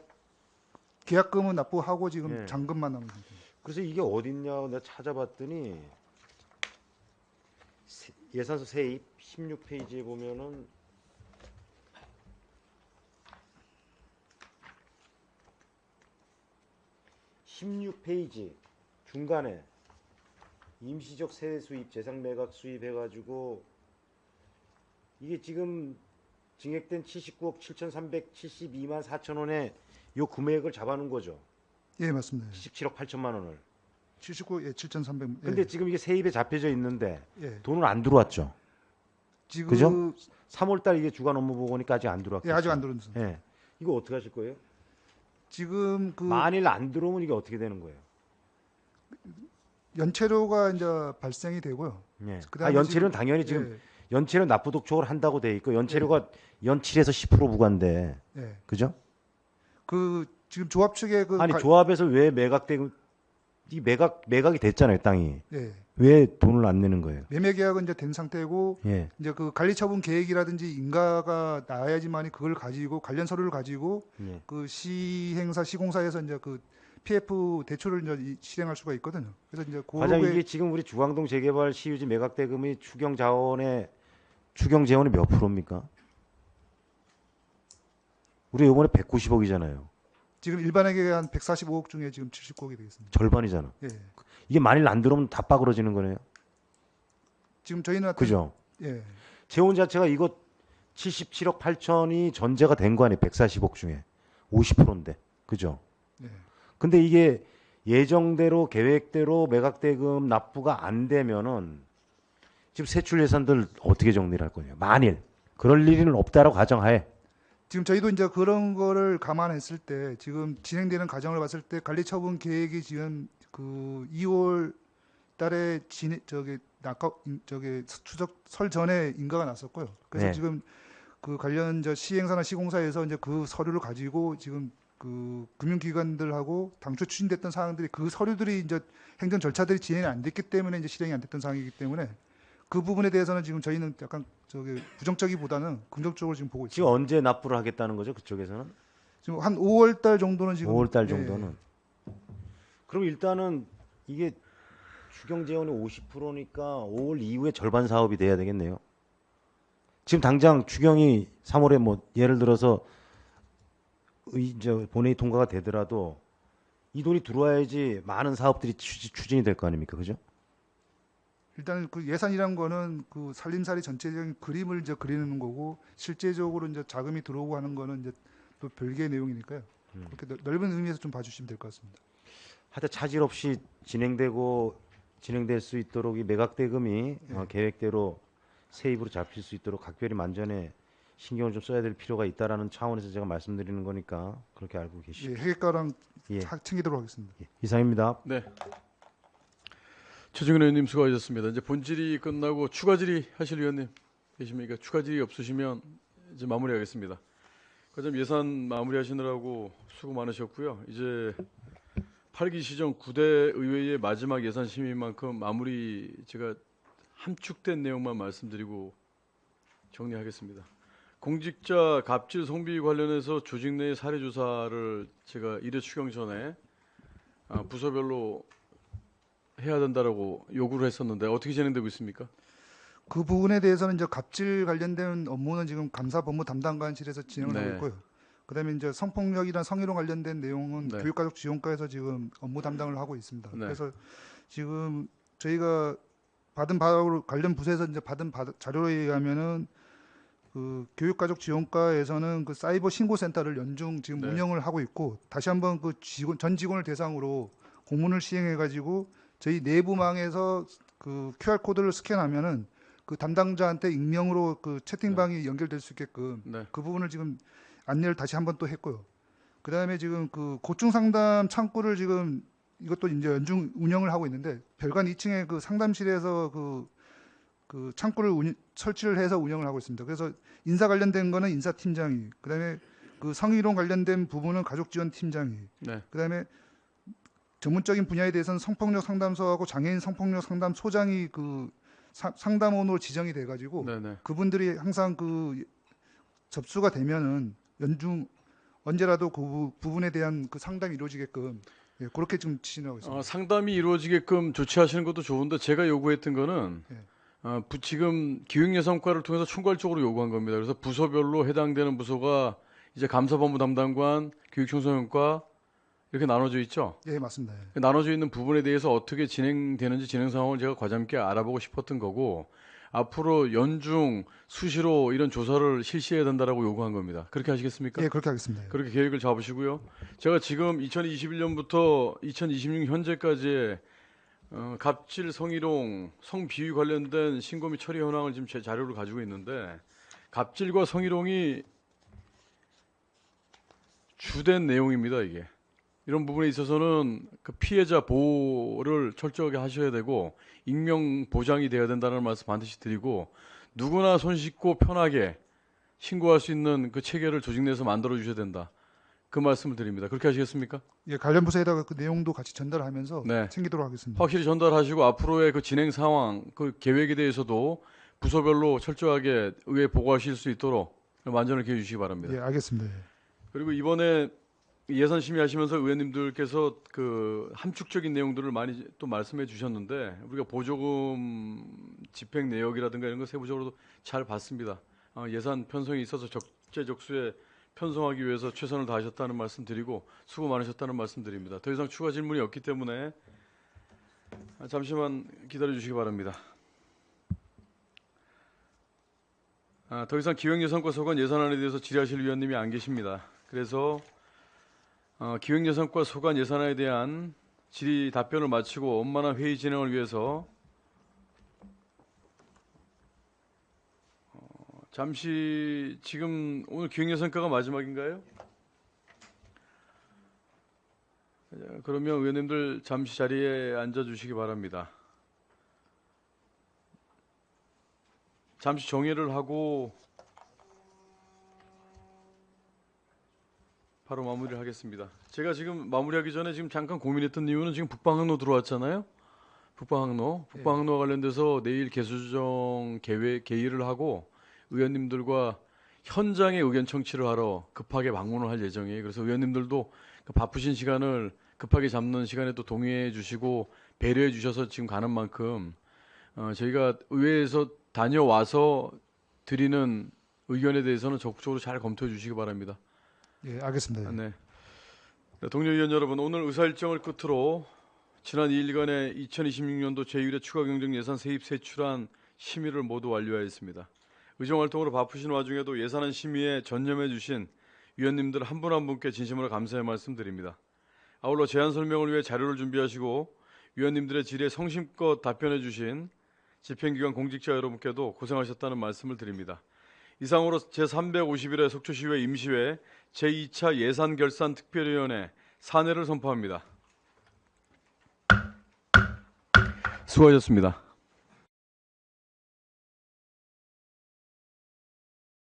계약금은 납부하고 지금 예. 잔금만 남은 상태입니다. 그래서 이게 어딨냐고 내가 찾아봤더니 예산서 세입 16페이지에 보면은 (16페이지) 중간에 임시적 세대 수입, 재산 매각 수입해가지고 이게 지금 증액된 79억 7,372만 4천 원에 요 금액을 잡아놓은 거죠. 예, 맞습니다. 17억 8천만 원을. 79, 예, 7,300. 근데 지금 이게 세입에 잡혀져 있는데 예. 돈은 안 들어왔죠. 지금 그죠? 3월달 이게 주간 업무 보고니까 아직 안 들어왔겠죠. 예, 아직 안 들어왔습니다. 예. 이거 어떻게 하실 거예요? 지금 만일 안 들어오면 이게 어떻게 되는 거예요? 연체료가 이제 발생이 되고요. 예. 그다음에 연체료는 지금- 당연히 지금 예, 연체료 납부독촉을 한다고 돼 있고 연체료가 연칠에서 10% 부과인데 예. 그죠? 지금 조합 측에 아니 조합에서 왜 매각되고 이 매각이 됐잖아요 땅이 예. 왜 돈을 안 내는 거예요? 매매 계약은 이제 된 상태고 예. 이제 관리 처분 계획이라든지 인가가 나야지만이 그걸 가지고 관련 서류를 가지고 예. 시행사 시공사에서 이제 PF 대출을 이제 실행할 수가 있거든요. 그래서 이제 과장 그거에 이게 지금 우리 주광동 재개발 시유지 매각대금이 추경 재원의 몇 프로입니까? 우리 이번에 190억이잖아요. 지금 일반에게 한 145억 중에 지금 79억이 되겠습니다. 절반이잖아. 예. 이게 만일 안 들어오면 다 빠그러지는 거네요. 지금 저희는 그죠? 예. 재원 자체가 이거 77억 8천이 전제가 된 거 아니에요. 140억 중에 50%인데. 그죠? 예. 근데 이게 예정대로 계획대로 매각대금 납부가 안 되면은 지금 세출 예산들 어떻게 정리를 할 거냐. 만일 그럴 일은 없다라고 가정하에 지금 저희도 이제 그런 거를 감안했을 때 지금 진행되는 과정을 봤을 때 관리 처분 계획이 지금 2월 달에 추석 설 전에 인가가 났었고요. 그래서 네. 지금 관련 시행사나 시공사에서 이제 그 서류를 가지고 지금 그 금융기관들하고 당초 추진됐던 사항들이 그 서류들이 이제 행정 절차들이 진행이 안 됐기 때문에 이제 실행이 안 됐던 사항이기 때문에 그 부분에 대해서는 지금 저희는 약간 저기 부정적이보다는 긍정적으로 지금 보고 지금 있습니다. 언제 납부를 하겠다는 거죠? 그쪽에서는? 지금 한 5월 달 정도는 지금 5월 달 예, 정도는. 그럼 일단은 이게 추경 재원이 50%니까 5월 이후에 절반 사업이 돼야 되겠네요. 지금 당장 추경이 3월에 뭐 예를 들어서 이제 본회의 통과가 되더라도 이 돈이 들어와야지 많은 사업들이 추진이 될 거 아닙니까? 그죠? 일단 그 예산이란 거는 그 살림살이 전체적인 그림을 이제 그리는 거고 실제적으로 이제 자금이 들어오고 하는 거는 이제 또 별개의 내용이니까요. 그렇게 넓은 의미에서 좀 봐주시면 될 것 같습니다. 하여튼 차질 없이 진행될 수 있도록 이 매각 대금이 계획대로 세입으로 잡힐 수 있도록 각별히 만전에 신경을 좀 써야 될 필요가 있다라는 차원에서 제가 말씀드리는 거니까 그렇게 알고 계시죠. 예, 회계과랑 예. 챙기도록 하겠습니다. 이상입니다. 네. 최중근 의원님 수고하셨습니다. 이제 본질이 끝나고 추가 질의 하실 위원님 계십니까? 추가 질의 없으시면 이제 마무리하겠습니다. 그다음 예산 마무리하시느라고 수고 많으셨고요. 이제 8기 시정 9대 의회의 마지막 예산 심의인 만큼 마무리 제가 함축된 내용만 말씀드리고 정리하겠습니다. 공직자 갑질 성비 관련해서 조직 내 사례 조사를 제가 1회 추경 전에 부서별로 해야 된다라고 요구를 했었는데 어떻게 진행되고 있습니까? 그 부분에 대해서는 이제 갑질 관련된 업무는 지금 감사법무 담당관실에서 진행을 네. 하고 있고요. 그다음에 이제 성폭력이나 성희롱 관련된 내용은 네. 교육가족지원과에서 지금 업무 담당을 하고 있습니다. 네. 그래서 지금 저희가 받은 바로 관련 부서에서 이제 받은 자료에 의하면은 그 교육가족지원과에서는 그 사이버 신고센터를 연중 지금 네. 운영을 하고 있고 다시 한번 그 전 직원을 대상으로 공문을 시행해가지고 저희 내부망에서 그 QR 코드를 스캔하면은 그 담당자한테 익명으로 그 채팅방이 연결될 수 있게끔 네. 그 부분을 지금 안내를 다시 한번 또 했고요. 그 다음에 지금 그 고충 상담 창구를 지금 이것도 이제 연중 운영을 하고 있는데 별관 2층에 그 상담실에서 그 창구를 설치를 해서 운영을 하고 있습니다. 그래서 인사 관련된 거는 인사팀장이, 그 다음에 그 성희롱 관련된 부분은 가족지원팀장이, 네. 그 다음에 전문적인 분야에 대해서는 성폭력 상담소하고 장애인 성폭력 상담소장이 그 상담원으로 지정이 돼가지고 네네. 그분들이 항상 그 접수가 되면은 연중 언제라도 그 부분에 대한 그 상담이 이루어지게끔 예, 그렇게 지금 진행하고 있습니다. 상담이 이루어지게끔 조치하시는 것도 좋은데 제가 요구했던 거는 지금 기획예산과를 통해서 총괄적으로 요구한 겁니다. 그래서 부서별로 해당되는 부서가 이제 감사법무 담당관, 교육청소년과 이렇게 나눠져 있죠. 예, 맞습니다. 예. 나눠져 있는 부분에 대해서 어떻게 진행되는지 진행 상황을 제가 과장님께 알아보고 싶었던 거고 앞으로 연중 수시로 이런 조사를 실시해야 된다라고 요구한 겁니다. 그렇게 하시겠습니까? 예, 그렇게 하겠습니다. 예. 그렇게 계획을 잡으시고요. 제가 지금 2021년부터 2026년 현재까지 갑질, 성희롱, 성비위 관련된 신고 및 처리 현황을 지금 제 자료를 가지고 있는데 갑질과 성희롱이 주된 내용입니다. 이게 이런 부분에 있어서는 그 피해자 보호를 철저하게 하셔야 되고 익명 보장이 돼야 된다는 말씀 반드시 드리고 누구나 손쉽고 편하게 신고할 수 있는 그 체계를 조직 내에서 만들어 주셔야 된다. 그 말씀을 드립니다. 그렇게 하시겠습니까? 예, 관련 부서에다가 그 내용도 같이 전달하면서 네. 챙기도록 하겠습니다. 확실히 전달하시고 앞으로의 그 진행 상황, 그 계획에 대해서도 부서별로 철저하게 의회 보고하실 수 있도록 만전을 기해 주시기 바랍니다. 예, 알겠습니다. 예. 그리고 이번에 예산 심의하시면서 의원님들께서 그 함축적인 내용들을 많이 또 말씀해 주셨는데 우리가 보조금 집행 내역이라든가 이런 거 세부적으로도 잘 봤습니다. 예산 편성이 있어서 적재적소에 편성하기 위해서 최선을 다하셨다는 말씀 드리고 수고 많으셨다는 말씀 드립니다. 더 이상 추가 질문이 없기 때문에 잠시만 기다려 주시기 바랍니다. 더 이상 기획예산과 소관 예산안에 대해서 질의하실 위원님이 안 계십니다. 그래서 기획예산과 소관 예산안에 대한 질의 답변을 마치고 원만한 회의 진행을 위해서 잠시 지금 오늘 기획예산과가 마지막인가요? 그러면 의원님들 잠시 자리에 앉아주시기 바랍니다. 잠시 정회를 하고 바로 마무리를 하겠습니다. 제가 지금 마무리하기 전에 지금 잠깐 고민했던 이유는 지금 북방항로 들어왔잖아요. 북방항로와 관련돼서 내일 개수조정 개의를 하고 의원님들과 현장의 의견 청취를 하러 급하게 방문을 할 예정이에요. 그래서 의원님들도 그 바쁘신 시간을 급하게 잡는 시간에 또 동의해 주시고 배려해 주셔서 지금 가는 만큼 저희가 의회에서 다녀와서 드리는 의견에 대해서는 적극적으로 잘 검토해 주시기 바랍니다. 예, 알겠습니다. 네. 동료 의원 여러분, 오늘 의사일정을 끝으로 지난 2일간의 2026년도 제1회 추가경정예산 세입 세출안 심의를 모두 완료하였습니다. 의정활동으로 바쁘신 와중에도 예산안 심의에 전념해 주신 위원님들 한 분 한 분께 진심으로 감사의 말씀드립니다. 아울러 제안 설명을 위해 자료를 준비하시고 위원님들의 질의에 성심껏 답변해 주신 집행기관 공직자 여러분께도 고생하셨다는 말씀을 드립니다. 이상으로 제351회 속초시의회 임시회 제2차 예산결산특별위원회 산회를 선포합니다. 수고하셨습니다.